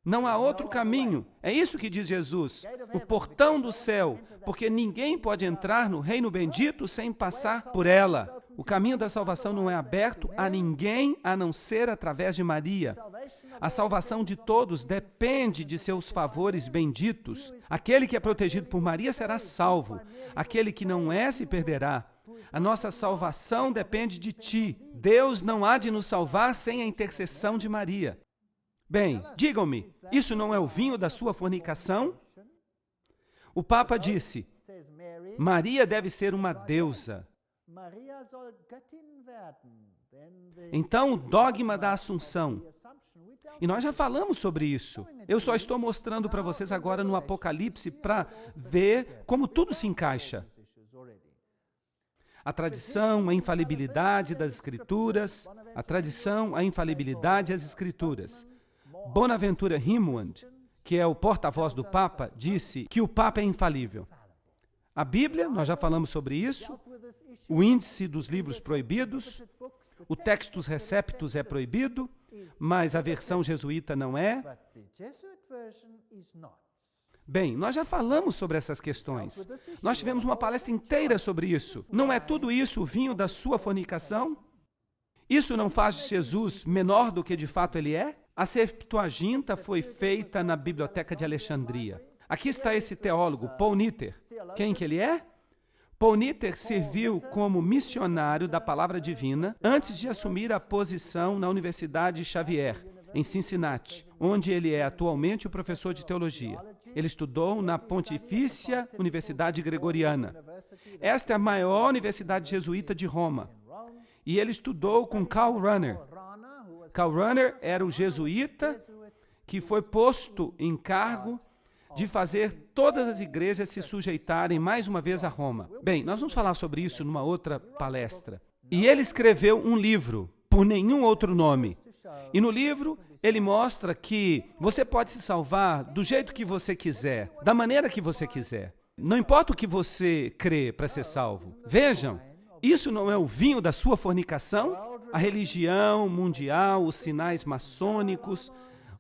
Não há outro caminho. É isso que diz Jesus. O portão do céu, porque ninguém pode entrar no reino bendito sem passar por ela. O caminho da salvação não é aberto a ninguém a não ser através de Maria. A salvação de todos depende de seus favores benditos. Aquele que é protegido por Maria será salvo. Aquele que não é se perderá. A nossa salvação depende de ti. Deus não há de nos salvar sem a intercessão de Maria. Bem, digam-me, isso não é o vinho da sua fornicação? O Papa disse: Maria deve ser uma deusa. Então, o dogma da Assunção. E nós já falamos sobre isso. Eu só estou mostrando para vocês agora no Apocalipse para ver como tudo se encaixa. A tradição, a infalibilidade das Escrituras, a tradição, a infalibilidade das Escrituras. Bonaventura Rimwand, que é o porta-voz do Papa, disse que o Papa é infalível. A Bíblia, nós já falamos sobre isso, o índice dos livros proibidos, o Textus Receptus é proibido, mas a versão jesuíta não é. Bem, nós já falamos sobre essas questões. Nós tivemos uma palestra inteira sobre isso. Não é tudo isso o vinho da sua fornicação? Isso não faz de Jesus menor do que de fato ele é? A Septuaginta foi feita na Biblioteca de Alexandria. Aqui está esse teólogo, Paul Nitter. Quem que ele é? Paul Nitter serviu como missionário da Palavra Divina antes de assumir a posição na Universidade Xavier, em Cincinnati, onde ele é atualmente o professor de teologia. Ele estudou na Pontifícia Universidade Gregoriana. Esta é a maior universidade jesuíta de Roma. E ele estudou com Karl Rahner. Karl Rahner era o jesuíta que foi posto em cargo de fazer todas as igrejas se sujeitarem mais uma vez a Roma. Bem, nós vamos falar sobre isso numa outra palestra. E ele escreveu um livro, por nenhum outro nome. E no livro, ele mostra que você pode se salvar do jeito que você quiser, da maneira que você quiser. Não importa o que você crê para ser salvo. Vejam, isso não é o vinho da sua fornicação? A religião mundial, os sinais maçônicos,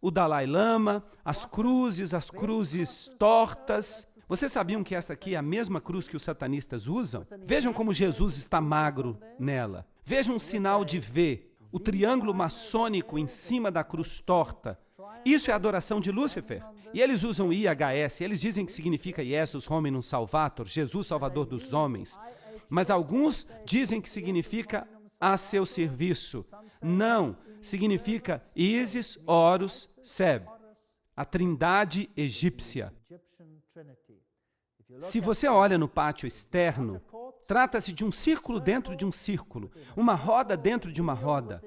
o Dalai Lama, as cruzes tortas. Vocês sabiam que esta aqui é a mesma cruz que os satanistas usam? Vejam como Jesus está magro nela. Vejam um sinal de V, o triângulo maçônico em cima da cruz torta. Isso é a adoração de Lúcifer. E eles usam IHS, eles dizem que significa Jesus Hominum Salvator, Jesus Salvador dos homens. Mas alguns dizem que significa a seu serviço. Não, significa Isis, Horus, Seb, a trindade egípcia. Se você olha no pátio externo, trata-se de um círculo dentro de um círculo, uma roda dentro de uma roda.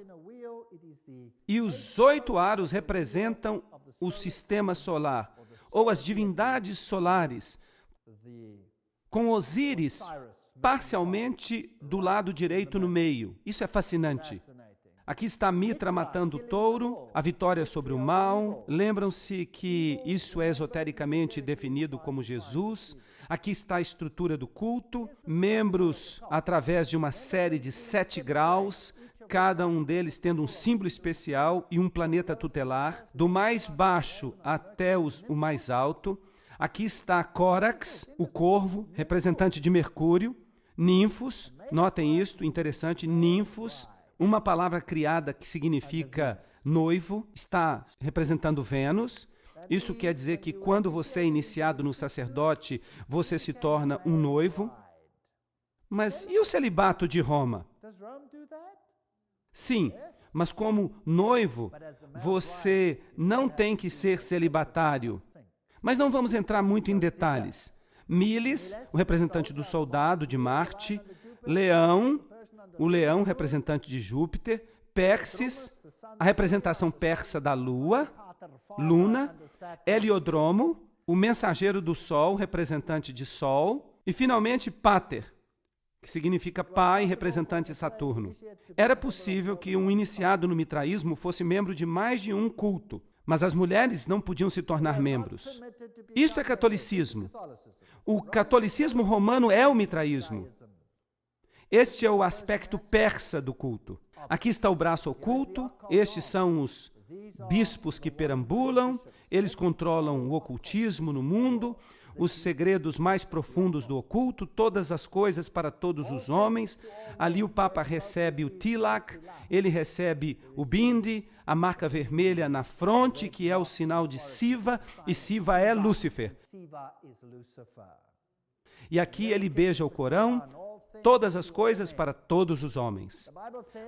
E os 8 aros representam o sistema solar, ou as divindades solares, com Osíris parcialmente do lado direito no meio. Isso é fascinante. Aqui está Mitra matando o touro, a vitória sobre o mal. Lembram-se que isso é esotericamente definido como Jesus. Aqui está a estrutura do culto, membros através de uma série de 7 graus, cada um deles tendo um símbolo especial e um planeta tutelar, do mais baixo até o mais alto. Aqui está Córax, o corvo, representante de Mercúrio, ninfos, notem isto, interessante, ninfos, uma palavra criada que significa noivo, está representando Vênus. Isso quer dizer que quando você é iniciado no sacerdote, você se torna um noivo. Mas e o celibato de Roma? Sim, mas como noivo, você não tem que ser celibatário. Mas não vamos entrar muito em detalhes. Miles, o representante do soldado de Marte, Leão, o leão, representante de Júpiter, Perses, a representação persa da Lua, Luna, Heliodromo, o mensageiro do Sol, representante de Sol, e finalmente Pater, que significa pai, representante de Saturno. Era possível que um iniciado no mitraísmo fosse membro de mais de um culto, mas as mulheres não podiam se tornar membros. Isto é catolicismo. O catolicismo romano é o mitraísmo. Este é o aspecto persa do culto. Aqui está o braço oculto, estes são os bispos que perambulam, eles controlam o ocultismo no mundo, os segredos mais profundos do oculto, todas as coisas para todos os homens. Ali o Papa recebe o tilak, ele recebe o bindi, a marca vermelha na fronte, que é o sinal de Siva, e Siva é Lúcifer. E aqui ele beija o Corão, todas as coisas para todos os homens.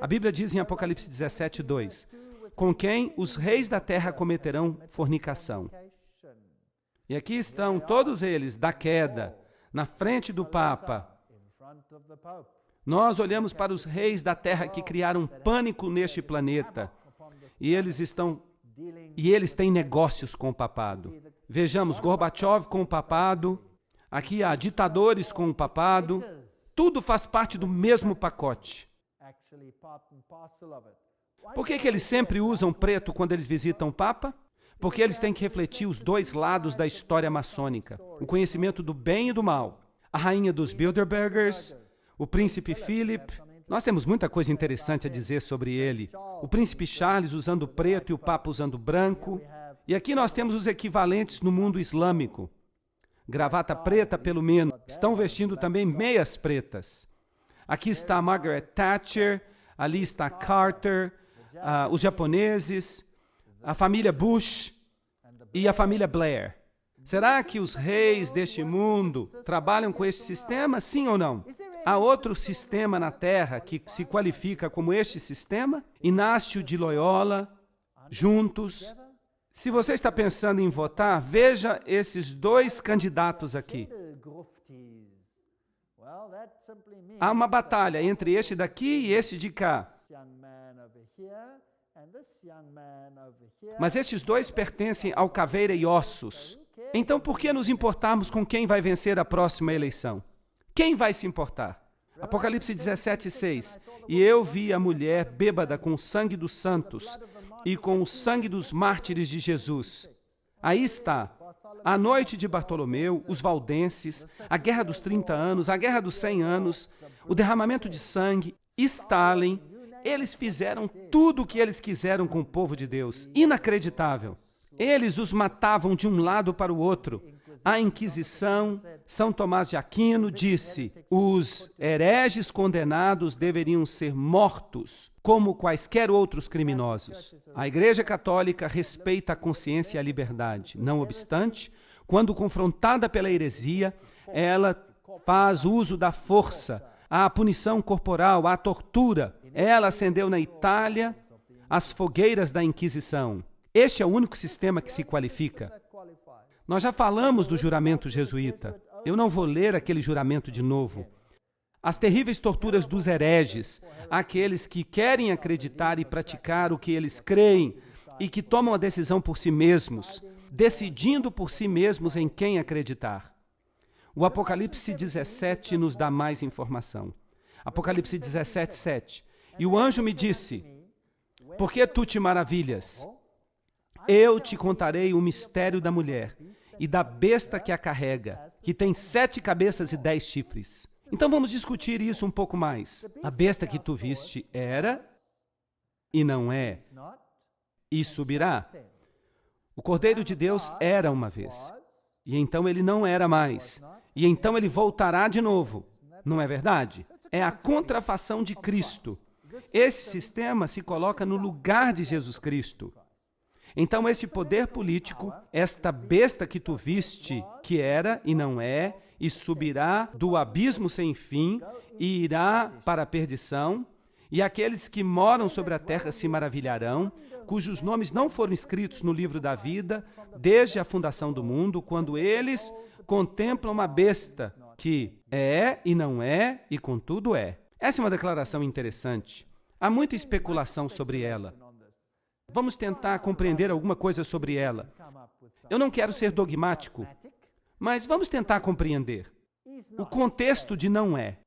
A Bíblia diz em Apocalipse 17, 2, com quem os reis da terra cometerão fornicação. E aqui estão todos eles, da queda, na frente do Papa. Nós olhamos para os reis da terra que criaram pânico neste planeta. E eles têm negócios com o papado. Vejamos, Gorbachev com o papado. Aqui há ditadores com o papado. Tudo faz parte do mesmo pacote. Por que eles sempre usam preto quando eles visitam o Papa? Porque eles têm que refletir os 2 lados da história maçônica, o conhecimento do bem e do mal. A rainha dos Bilderbergers, o príncipe Philip, nós temos muita coisa interessante a dizer sobre ele. O príncipe Charles usando preto e o Papa usando branco. E aqui nós temos os equivalentes no mundo islâmico. Gravata preta pelo menos. Estão vestindo também meias pretas. Aqui está Margaret Thatcher, ali está Carter, os japoneses, a família Bush e a família Blair. Será que os reis deste mundo trabalham com este sistema, sim ou não? Há outro sistema na Terra que se qualifica como este sistema? Inácio de Loyola, juntos. Se você está pensando em votar, veja esses 2 candidatos aqui. Há uma batalha entre este daqui e este de cá. Mas estes 2 pertencem ao caveira e ossos. Então, por que nos importarmos com quem vai vencer a próxima eleição? Quem vai se importar? Apocalipse 17, 6. E eu vi a mulher bêbada com o sangue dos santos e com o sangue dos mártires de Jesus. Aí está. A noite de Bartolomeu, os valdenses, a guerra dos 30 anos, a guerra dos 100 anos, o derramamento de sangue, Stalin. Eles fizeram tudo o que eles quiseram com o povo de Deus. Inacreditável. Eles os matavam de um lado para o outro. A Inquisição, São Tomás de Aquino disse, os hereges condenados deveriam ser mortos, como quaisquer outros criminosos. A Igreja Católica respeita a consciência e a liberdade. Não obstante, quando confrontada pela heresia, ela faz uso da força, a punição corporal, a tortura. Ela acendeu na Itália as fogueiras da Inquisição. Este é o único sistema que se qualifica. Nós já falamos do juramento jesuíta. Eu não vou ler aquele juramento de novo. As terríveis torturas dos hereges, aqueles que querem acreditar e praticar o que eles creem e que tomam a decisão por si mesmos, decidindo por si mesmos em quem acreditar. O Apocalipse 17 nos dá mais informação. Apocalipse 17, 7. E o anjo me disse: por que tu te maravilhas? Eu te contarei o mistério da mulher e da besta que a carrega, que tem 7 cabeças e 10 chifres. Então vamos discutir isso um pouco mais. A besta que tu viste era e não é, e subirá. O Cordeiro de Deus era uma vez, e então ele não era mais, e então ele voltará de novo. Não é verdade? É a contrafação de Cristo. Esse sistema se coloca no lugar de Jesus Cristo. Então, esse poder político, esta besta que tu viste, que era e não é, e subirá do abismo sem fim, e irá para a perdição, e aqueles que moram sobre a terra se maravilharão, cujos nomes não foram escritos no livro da vida, desde a fundação do mundo, quando eles contemplam a besta, que é e não é, e contudo é. Essa é uma declaração interessante. Há muita especulação sobre ela. Vamos tentar compreender alguma coisa sobre ela. Eu não quero ser dogmático, mas vamos tentar compreender. O contexto de não é.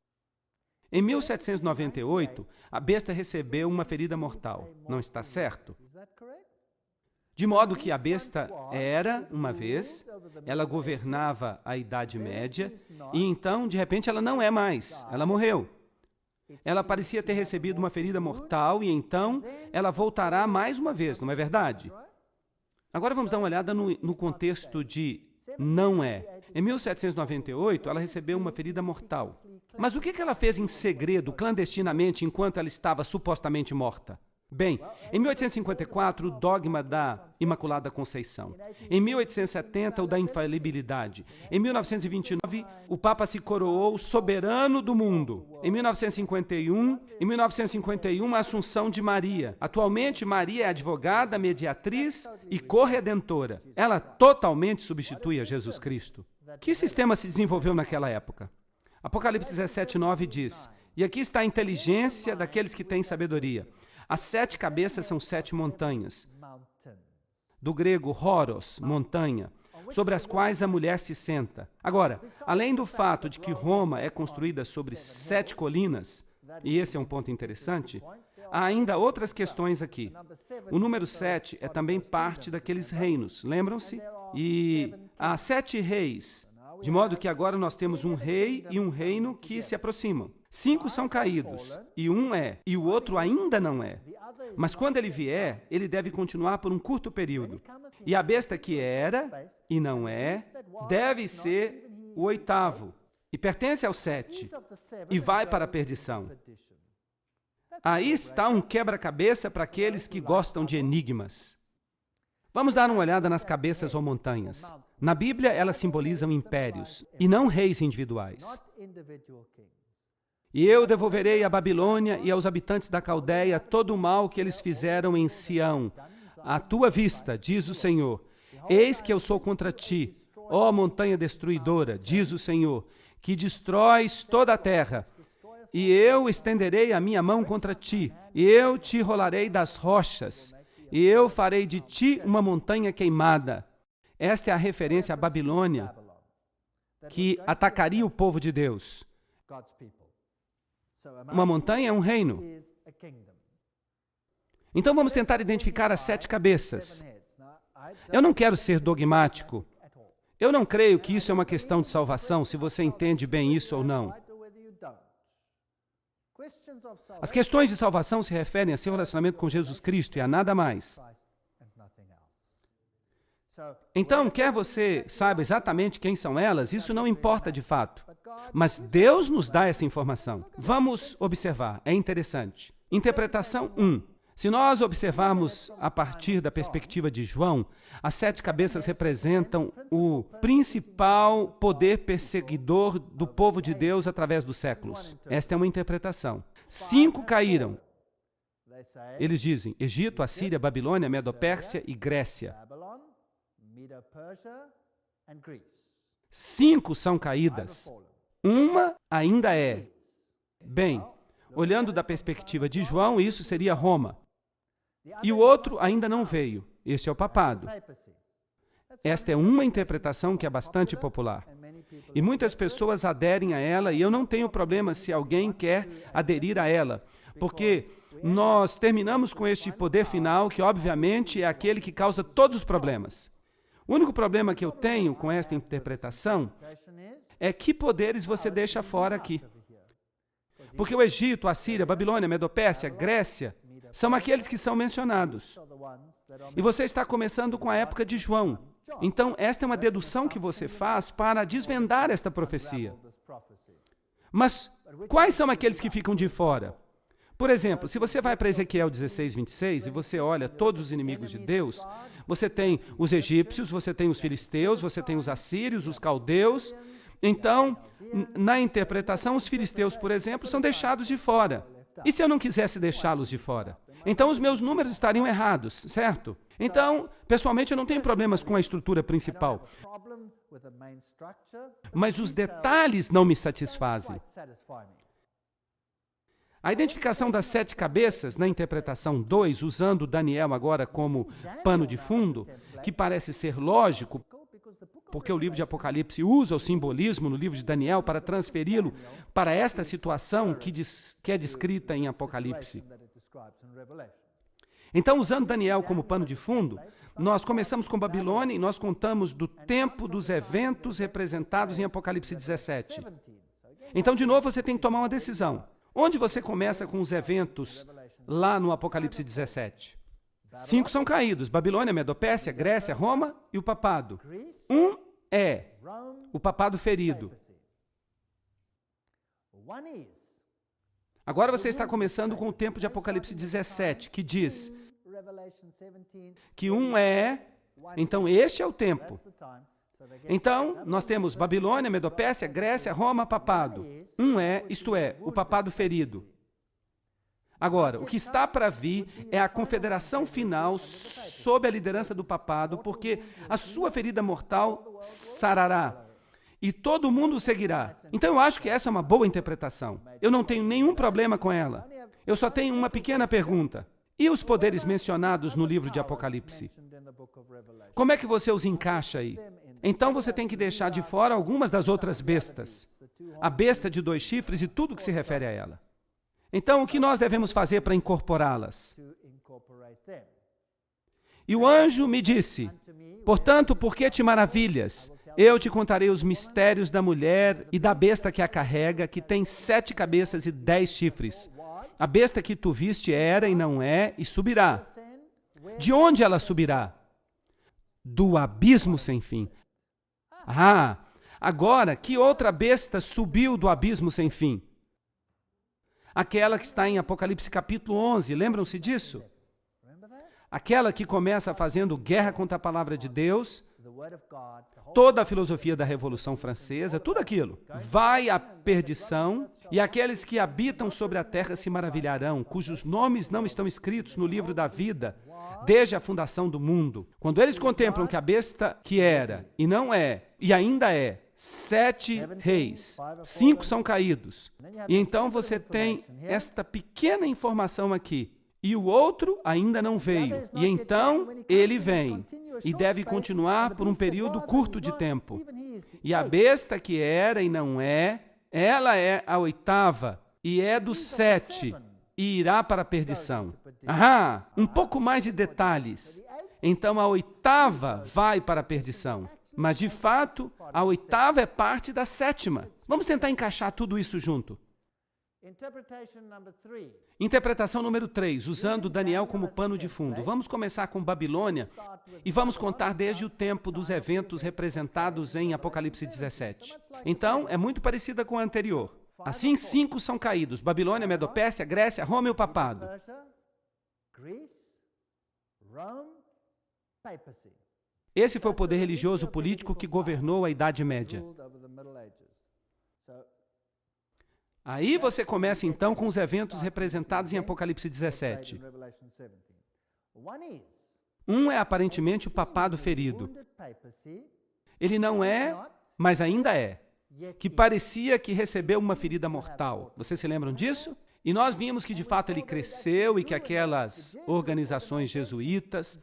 Em 1798, a besta recebeu uma ferida mortal. Não está certo? De modo que a besta era, uma vez, ela governava a Idade Média, e então, de repente, ela não é mais. Ela morreu. Ela parecia ter recebido uma ferida mortal e então ela voltará mais uma vez, não é verdade? Agora vamos dar uma olhada no contexto de não é. Em 1798, ela recebeu uma ferida mortal. Mas o que ela fez em segredo, clandestinamente, enquanto ela estava supostamente morta? Bem, em 1854, o dogma da Imaculada Conceição. Em 1870, o da infalibilidade. Em 1929, o Papa se coroou soberano do mundo. Em 1951, a Assunção de Maria. Atualmente, Maria é advogada, mediatriz e corredentora. Ela totalmente substitui a Jesus Cristo. Que sistema se desenvolveu naquela época? Apocalipse 17, 9 diz: e aqui está a inteligência daqueles que têm sabedoria. As 7 cabeças são 7 montanhas. Do grego, horos, montanha, sobre as quais a mulher se senta. Agora, além do fato de que Roma é construída sobre 7 colinas, e esse é um ponto interessante, há ainda outras questões aqui. O número 7 é também parte daqueles reinos, lembram-se? E há 7 reis, de modo que agora nós temos um rei e um reino que se aproximam. 5 são caídos, e um é, e o outro ainda não é. Mas quando ele vier, ele deve continuar por um curto período. E a besta que era e não é, deve ser o 8º, e pertence ao 7, e vai para a perdição. Aí está um quebra-cabeça para aqueles que gostam de enigmas. Vamos dar uma olhada nas cabeças ou montanhas. Na Bíblia, elas simbolizam impérios, e não reis individuais. E eu devolverei à Babilônia e aos habitantes da Caldeia todo o mal que eles fizeram em Sião. À tua vista, diz o Senhor, eis que eu sou contra ti, ó montanha destruidora, diz o Senhor, que destróis toda a terra. E eu estenderei a minha mão contra ti, e eu te rolarei das rochas, e eu farei de ti uma montanha queimada. Esta é a referência à Babilônia, que atacaria o povo de Deus. Uma montanha é um reino. Então vamos tentar identificar as 7 cabeças. Eu não quero ser dogmático. Eu não creio que isso é uma questão de salvação, se você entende bem isso ou não. As questões de salvação se referem a seu relacionamento com Jesus Cristo e a nada mais. Então, quer você saiba exatamente quem são elas, isso não importa de fato. Mas Deus nos dá essa informação. Vamos observar, é interessante. Interpretação 1. Se nós observarmos a partir da perspectiva de João, as 7 cabeças representam o principal poder perseguidor do povo de Deus através dos séculos. Esta é uma interpretação. 5 caíram. Eles dizem Egito, Assíria, Babilônia, Medo-Pérsia e Grécia. 5 são caídas. Uma ainda é. Bem, olhando da perspectiva de João, isso seria Roma. E o outro ainda não veio. Este é o papado. Esta é uma interpretação que é bastante popular. E muitas pessoas aderem a ela, e eu não tenho problema se alguém quer aderir a ela, porque nós terminamos com este poder final, que obviamente é aquele que causa todos os problemas. O único problema que eu tenho com esta interpretação é que poderes você deixa fora aqui. Porque o Egito, a Síria, a Babilônia, a Medopérsia, a Grécia, são aqueles que são mencionados. E você está começando com a época de João. Então, esta é uma dedução que você faz para desvendar esta profecia. Mas quais são aqueles que ficam de fora? Por exemplo, se você vai para Ezequiel 16, 26 e você olha todos os inimigos de Deus, você tem os egípcios, você tem os filisteus, você tem os assírios, os caldeus. Então, na interpretação, os filisteus, por exemplo, são deixados de fora. E se eu não quisesse deixá-los de fora? Então, os meus números estariam errados, certo? Então, pessoalmente, eu não tenho problemas com a estrutura principal. Mas os detalhes não me satisfazem. A identificação das 7 cabeças, na interpretação 2, usando Daniel agora como pano de fundo, que parece ser lógico, porque o livro de Apocalipse usa o simbolismo no livro de Daniel para transferi-lo para esta situação que é descrita em Apocalipse. Então, usando Daniel como pano de fundo, nós começamos com Babilônia e nós contamos do tempo dos eventos representados em Apocalipse 17. Então, de novo, você tem que tomar uma decisão. Onde você começa com os eventos lá no Apocalipse 17? 5 são caídos: Babilônia, Medopérsia, Grécia, Roma e o papado. Um é o papado ferido. Agora você está começando com o tempo de Apocalipse 17, que diz que um é... Então, este é o tempo. Então, nós temos Babilônia, Medopérsia, Grécia, Roma, papado. Um é, isto é, o papado ferido. Agora, o que está para vir é a confederação final sob a liderança do papado, porque a sua ferida mortal sarará e todo mundo o seguirá. Então, eu acho que essa é uma boa interpretação. Eu não tenho nenhum problema com ela. Eu só tenho uma pequena pergunta. E os poderes mencionados no livro de Apocalipse? Como é que você os encaixa aí? Então você tem que deixar de fora algumas das outras bestas. A besta de 2 chifres e tudo que se refere a ela. Então, o que nós devemos fazer para incorporá-las? E o anjo me disse: portanto, por que te maravilhas? Eu te contarei os mistérios da mulher e da besta que a carrega, que tem 7 cabeças e 10 chifres. A besta que tu viste era e não é, e subirá. De onde ela subirá? Do abismo sem fim. Ah, agora, que outra besta subiu do abismo sem fim? Aquela que está em Apocalipse capítulo 11, lembram-se disso? Aquela que começa fazendo guerra contra a palavra de Deus, toda a filosofia da Revolução Francesa, tudo aquilo, vai à perdição, e aqueles que habitam sobre a terra se maravilharão, cujos nomes não estão escritos no livro da vida, desde a fundação do mundo. Quando eles contemplam que a besta que era, e não é, e ainda é, 7 reis, 5 são caídos. E então você tem esta pequena informação aqui. E o outro ainda não veio. E então ele vem. E deve continuar por um período curto de tempo. E a besta que era e não é, ela é a 8ª e é dos 7 e irá para a perdição. Ah, um pouco mais de detalhes. Então a 8ª vai para a perdição. Mas, de fato, a 8ª é parte da 7ª. Vamos tentar encaixar tudo isso junto. Interpretação número 3, usando Daniel como pano de fundo. Vamos começar com Babilônia e vamos contar desde o tempo dos eventos representados em Apocalipse 17. Então, é muito parecida com a anterior. Assim, 5 são caídos: Babilônia, Medopérsia, Grécia, Roma e o papado. Esse foi o poder religioso político que governou a Idade Média. Aí você começa então com os eventos representados em Apocalipse 17. Um é aparentemente o papado ferido. Ele não é mas ainda é, que parecia que recebeu uma ferida mortal. Vocês se lembram disso? E nós vimos que de fato ele cresceu e que aquelas organizações jesuítas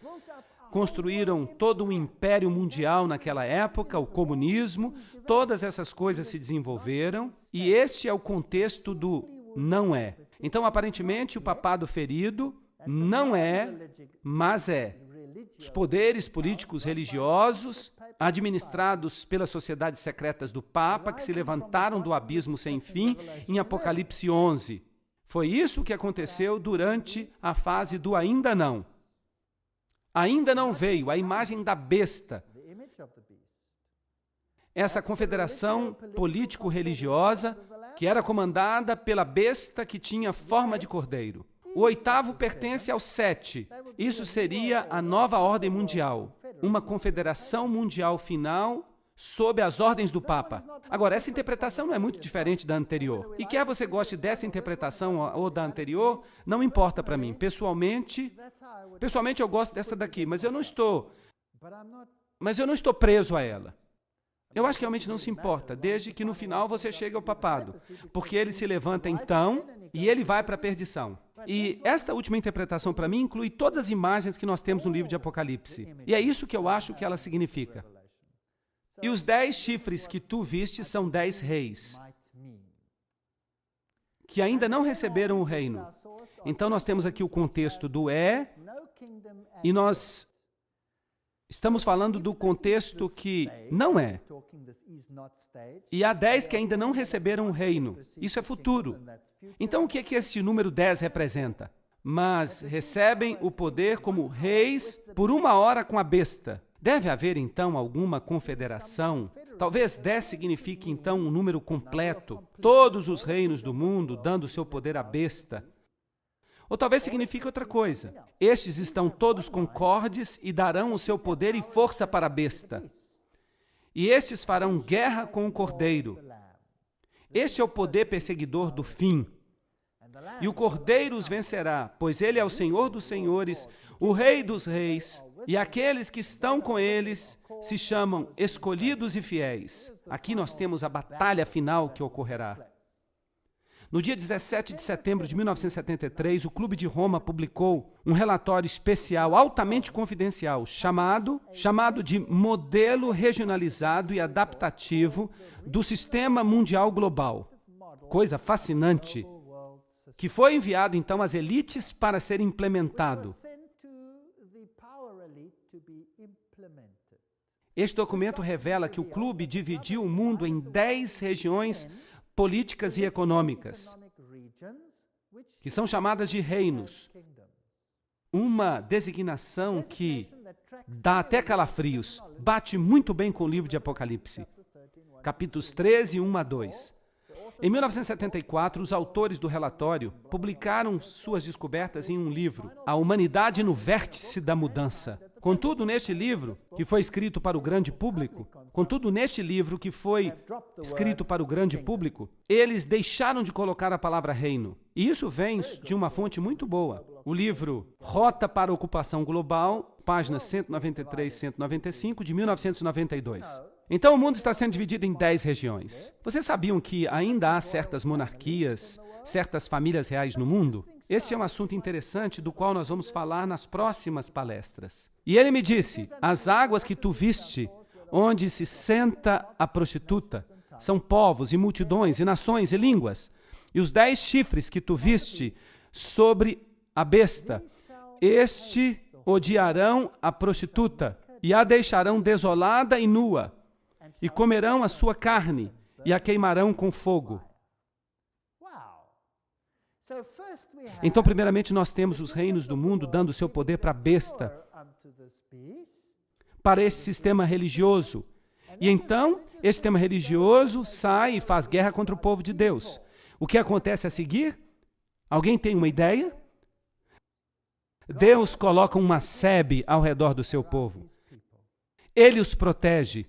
construíram todo um império mundial naquela época, o comunismo, todas essas coisas se desenvolveram, e este é o contexto do não é. Então, aparentemente, o papado ferido não é, mas é. Os poderes políticos religiosos, administrados pelas sociedades secretas do Papa, que se levantaram do abismo sem fim em Apocalipse 11. Foi isso que aconteceu durante a fase do ainda não. Ainda não veio a imagem da besta. Essa confederação político-religiosa que era comandada pela besta que tinha forma de cordeiro. O 8º pertence aos 7. Isso seria a nova ordem mundial. Uma confederação mundial final sob as ordens do Papa. Agora, essa interpretação não é muito diferente da anterior. E quer você goste dessa interpretação ou da anterior, não importa para mim. Pessoalmente eu gosto dessa daqui, mas eu não estou preso a ela. Eu acho que realmente não se importa, desde que no final você chegue ao papado, porque ele se levanta então e ele vai para a perdição. E esta última interpretação para mim inclui todas as imagens que nós temos no livro de Apocalipse. E é isso que eu acho que ela significa. E os 10 chifres que tu viste são 10 reis, que ainda não receberam o reino. Então nós temos aqui o contexto do e nós estamos falando do contexto que não é. E há 10 que ainda não receberam o reino. Isso é futuro. Então o que é que esse número 10 representa? Mas recebem o poder como reis por 1 hora com a besta. Deve haver, então, alguma confederação? Talvez 10 signifique, então, um número completo. Todos os reinos do mundo dando seu poder à besta. Ou talvez signifique outra coisa. Estes estão todos concordes e darão o seu poder e força para a besta. E estes farão guerra com o Cordeiro. Este é o poder perseguidor do fim. E o Cordeiro os vencerá, pois ele é o Senhor dos senhores, o Rei dos reis, e aqueles que estão com eles se chamam escolhidos e fiéis. Aqui nós temos a batalha final que ocorrerá. No dia 17 de setembro de 1973, o Clube de Roma publicou um relatório especial altamente confidencial chamado de Modelo Regionalizado e Adaptativo do Sistema Mundial Global. Coisa fascinante, que foi enviado então às elites para ser implementado. Este documento revela que o clube dividiu o mundo em 10 regiões políticas e econômicas, que são chamadas de reinos. Uma designação que dá até calafrios, bate muito bem com o livro de Apocalipse, capítulos 13, 1 a 2. Em 1974, os autores do relatório publicaram suas descobertas em um livro, A Humanidade no Vértice da Mudança. Contudo, neste livro, que foi escrito para o grande público, eles deixaram de colocar a palavra reino. E isso vem de uma fonte muito boa. O livro Rota para a Ocupação Global, páginas 193 e 195, de 1992. Então, o mundo está sendo dividido em 10 regiões. Vocês sabiam que ainda há certas monarquias, certas famílias reais no mundo? Esse é um assunto interessante do qual nós vamos falar nas próximas palestras. E ele me disse, as águas que tu viste, onde se senta a prostituta, são povos e multidões e nações e línguas. E os 10 chifres que tu viste sobre a besta, este odiarão a prostituta e a deixarão desolada e nua, e comerão a sua carne e a queimarão com fogo. Então, primeiramente, nós temos os reinos do mundo dando seu poder para a besta, para esse sistema religioso. E então, esse sistema religioso sai e faz guerra contra o povo de Deus. O que acontece a seguir? Alguém tem uma ideia? Deus coloca uma sebe ao redor do seu povo. Ele os protege.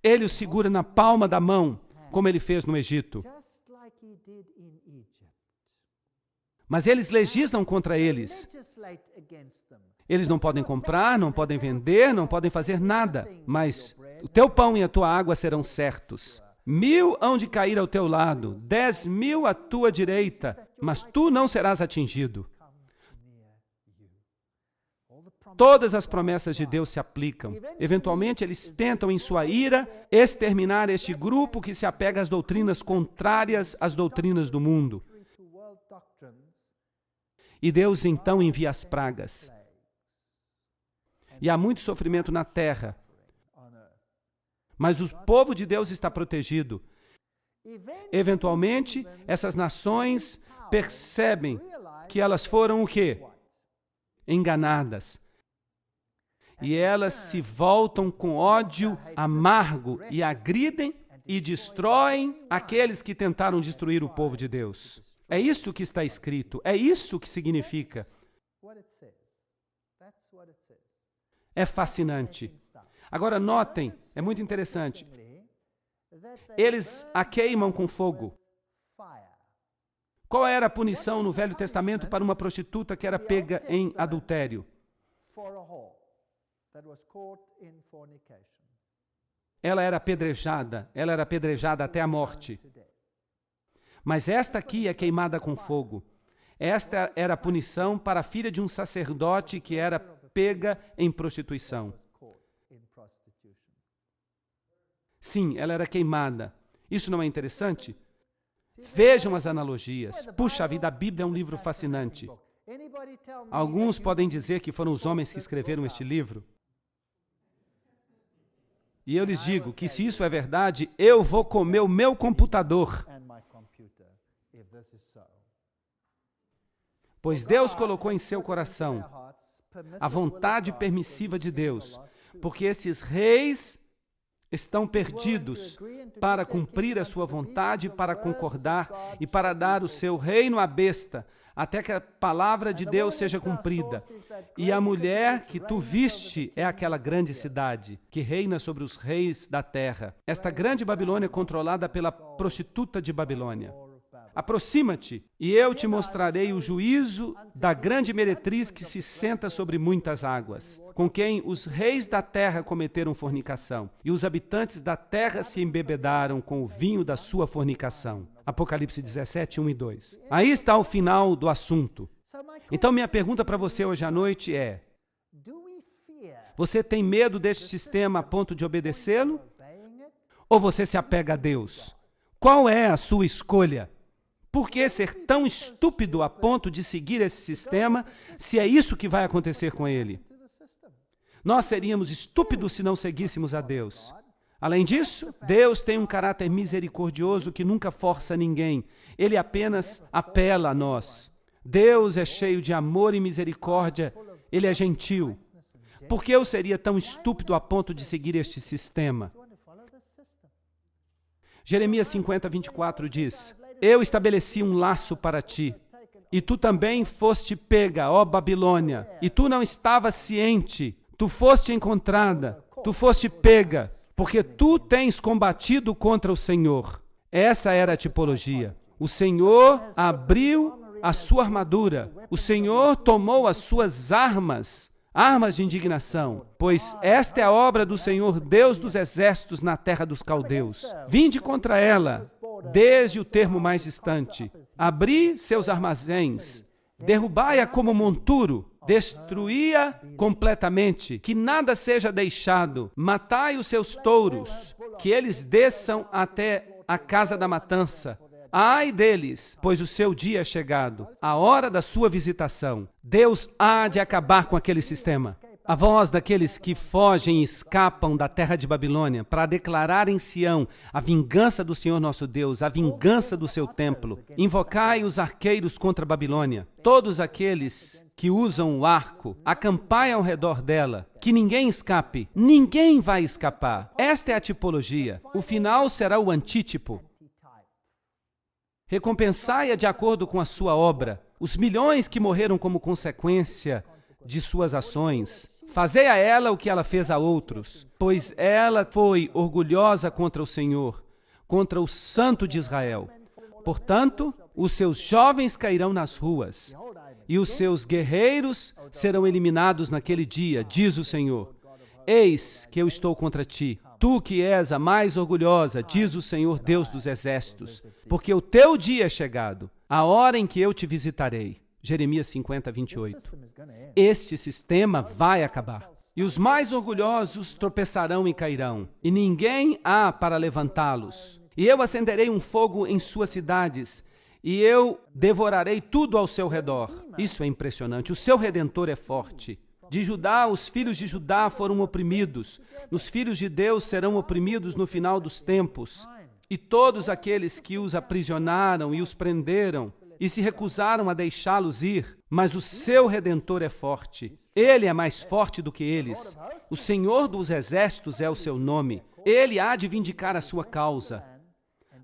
Ele os segura na palma da mão, como ele fez no Egito. Mas eles legislam contra eles. Eles não podem comprar, não podem vender, não podem fazer nada. Mas O teu pão e a tua água serão certos. 1000 hão de cair ao teu lado, 10.000 à tua direita, mas tu não serás atingido. Todas as promessas de Deus se aplicam. Eventualmente, eles tentam, em sua ira, exterminar este grupo que se apega às doutrinas contrárias às doutrinas do mundo. E Deus, então, envia as pragas. E há muito sofrimento na terra. Mas o povo de Deus está protegido. Eventualmente, essas nações percebem que elas foram o quê? Enganadas. E elas se voltam com ódio amargo e agridem e destroem aqueles que tentaram destruir o povo de Deus. É isso que está escrito, é isso que significa. É fascinante. Agora notem, é muito interessante. Eles a queimam com fogo. Qual era a punição no Velho Testamento para uma prostituta que era pega em adultério? Ela era apedrejada até a morte. Mas esta aqui é queimada com fogo. Esta era a punição para a filha de um sacerdote que era pega em prostituição. Sim, ela era queimada. Isso não é interessante? Vejam as analogias. Puxa vida, a Bíblia é um livro fascinante. Alguns podem dizer que foram os homens que escreveram este livro. E eu lhes digo que se isso é verdade, eu vou comer o meu computador. Pois Deus colocou em seu coração a vontade permissiva de Deus, porque esses reis estão perdidos para cumprir a sua vontade, para concordar e para dar o seu reino à besta, até que a palavra de Deus seja cumprida. E a mulher que tu viste é aquela grande cidade que reina sobre os reis da terra. Esta grande Babilônia é controlada pela prostituta de Babilônia. Aproxima-te, e eu te mostrarei o juízo da grande meretriz que se senta sobre muitas águas, com quem os reis da terra cometeram fornicação, e os habitantes da terra se embebedaram com o vinho da sua fornicação. Apocalipse 17, 1 e 2. Aí está o final do assunto. Então, minha pergunta para você hoje à noite é: você tem medo deste sistema a ponto de obedecê-lo? Ou você se apega a Deus? Qual é a sua escolha? Por que ser tão estúpido a ponto de seguir esse sistema, se é isso que vai acontecer com ele? Nós seríamos estúpidos se não seguíssemos a Deus. Além disso, Deus tem um caráter misericordioso que nunca força ninguém. Ele apenas apela a nós. Deus é cheio de amor e misericórdia. Ele é gentil. Por que eu seria tão estúpido a ponto de seguir este sistema? Jeremias 50, 24 diz: eu estabeleci um laço para ti, e tu também foste pega, ó Babilônia, e tu não estavas ciente, tu foste encontrada, tu foste pega, porque tu tens combatido contra o Senhor. Essa era a tipologia. O Senhor abriu a sua armadura, o Senhor tomou as suas armas de indignação, pois esta é a obra do Senhor, Deus dos exércitos, na terra dos caldeus. Vinde contra ela, desde o termo mais distante. Abri seus armazéns, derrubai-a como monturo, destruí-a completamente, que nada seja deixado. Matai os seus touros, que eles desçam até a casa da matança. Ai deles, pois o seu dia é chegado, a hora da sua visitação. Deus há de acabar com aquele sistema. A voz daqueles que fogem e escapam da terra de Babilônia para declarar em Sião a vingança do Senhor nosso Deus, a vingança do seu templo. Invocai os arqueiros contra a Babilônia, todos aqueles que usam o arco, acampai ao redor dela, que ninguém escape, ninguém vai escapar. Esta é a tipologia. O final será o antítipo. Recompensai-a de acordo com a sua obra, os milhões que morreram como consequência de suas ações. Fazei a ela o que ela fez a outros, pois ela foi orgulhosa contra o Senhor, contra o Santo de Israel. Portanto, os seus jovens cairão nas ruas, e os seus guerreiros serão eliminados naquele dia, diz o Senhor. Eis que eu estou contra ti, Tu que és a mais orgulhosa, diz o Senhor Deus dos exércitos, porque o teu dia é chegado, a hora em que eu te visitarei. Jeremias 50, 28. Este sistema vai acabar. E os mais orgulhosos tropeçarão e cairão, e ninguém há para levantá-los. E eu acenderei um fogo em suas cidades, e eu devorarei tudo ao seu redor. Isso é impressionante. O seu Redentor é forte. De Judá, os filhos de Judá foram oprimidos. Os filhos de Deus serão oprimidos no final dos tempos. E todos aqueles que os aprisionaram e os prenderam, e se recusaram a deixá-los ir, mas o seu Redentor é forte. Ele é mais forte do que eles. O Senhor dos Exércitos é o seu nome. Ele há de vindicar a sua causa,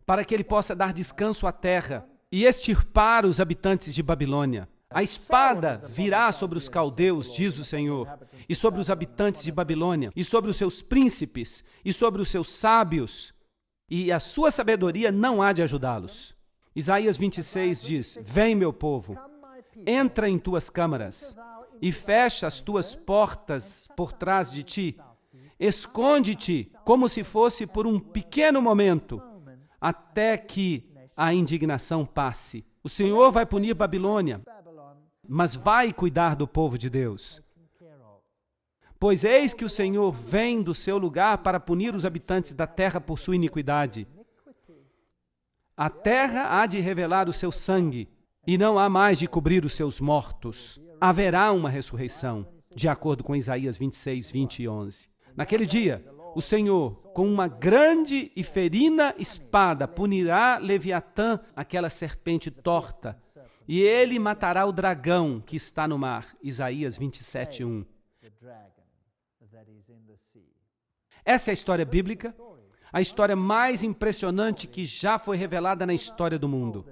para que ele possa dar descanso à terra e extirpar os habitantes de Babilônia. A espada virá sobre os caldeus, diz o Senhor, e sobre os habitantes de Babilônia, e sobre os seus príncipes, e sobre os seus sábios, e a sua sabedoria não há de ajudá-los. Isaías 26 diz: Vem, meu povo, entra em tuas câmaras e fecha as tuas portas por trás de ti. Esconde-te como se fosse por um pequeno momento, até que a indignação passe. O Senhor vai punir Babilônia, mas vai cuidar do povo de Deus. Pois eis que o Senhor vem do seu lugar para punir os habitantes da terra por sua iniquidade. A terra há de revelar o seu sangue, e não há mais de cobrir os seus mortos. Haverá uma ressurreição, de acordo com Isaías 26, 20 e 11. Naquele dia, o Senhor, com uma grande e ferina espada, punirá Leviatã, aquela serpente torta, e ele matará o dragão que está no mar. Isaías 27, 1. Essa é a história bíblica, a história mais impressionante que já foi revelada na história do mundo.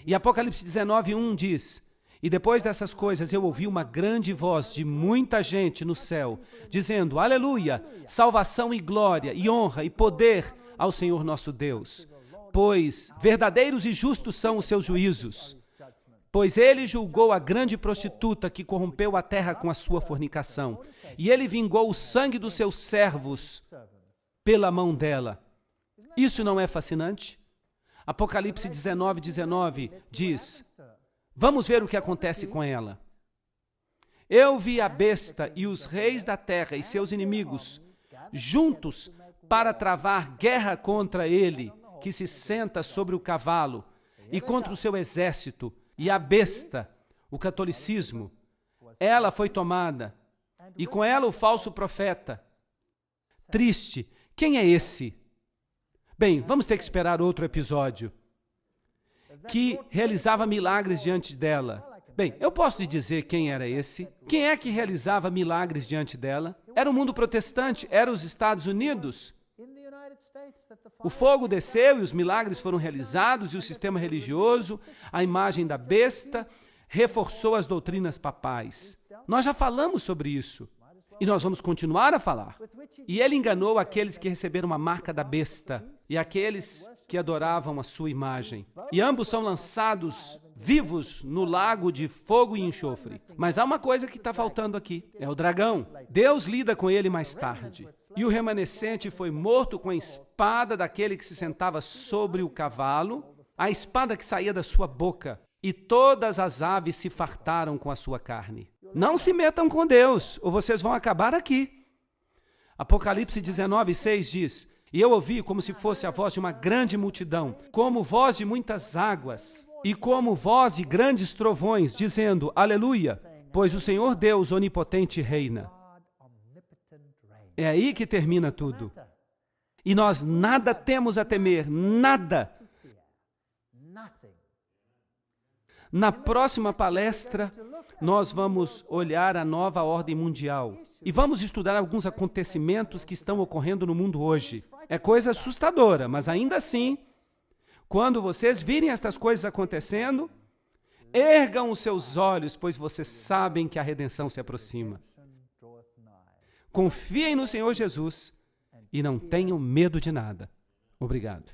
E Apocalipse 19, 1 diz: E depois dessas coisas eu ouvi uma grande voz de muita gente no céu, dizendo: Aleluia, salvação e glória, e honra e poder ao Senhor nosso Deus, pois verdadeiros e justos são os seus juízos. Pois ele julgou a grande prostituta que corrompeu a terra com a sua fornicação, e ele vingou o sangue dos seus servos pela mão dela. Isso não é fascinante? Apocalipse 19, 19 diz: Vamos ver o que acontece com ela. Eu vi a besta e os reis da terra e seus inimigos juntos para travar guerra contra ele, que se senta sobre o cavalo, e contra o seu exército. E a besta, o catolicismo, ela foi tomada, e com ela o falso profeta. Triste. Quem é esse? Bem, vamos ter que esperar outro episódio, que realizava milagres diante dela. Bem, eu posso lhe dizer quem era esse. Quem é que realizava milagres diante dela? Era o mundo protestante, era os Estados Unidos. O fogo desceu e os milagres foram realizados, e o sistema religioso, a imagem da besta, reforçou as doutrinas papais. Nós já falamos sobre isso, e nós vamos continuar a falar. E ele enganou aqueles que receberam a marca da besta, e aqueles que adoravam a sua imagem. E ambos são lançados vivos no lago de fogo e enxofre. Mas há uma coisa que está faltando aqui, é o dragão. Deus lida com ele mais tarde. E o remanescente foi morto com a espada daquele que se sentava sobre o cavalo, a espada que saía da sua boca, e todas as aves se fartaram com a sua carne. Não se metam com Deus, ou vocês vão acabar aqui. Apocalipse 19, 6 diz: E eu ouvi como se fosse a voz de uma grande multidão, como voz de muitas águas, e como voz de grandes trovões, dizendo: Aleluia, pois o Senhor Deus onipotente reina. É aí que termina tudo. E nós nada temos a temer, nada. Na próxima palestra, nós vamos olhar a nova ordem mundial e vamos estudar alguns acontecimentos que estão ocorrendo no mundo hoje. É coisa assustadora, mas ainda assim, quando vocês virem estas coisas acontecendo, ergam os seus olhos, pois vocês sabem que a redenção se aproxima. Confiem no Senhor Jesus e não tenham medo de nada. Obrigado.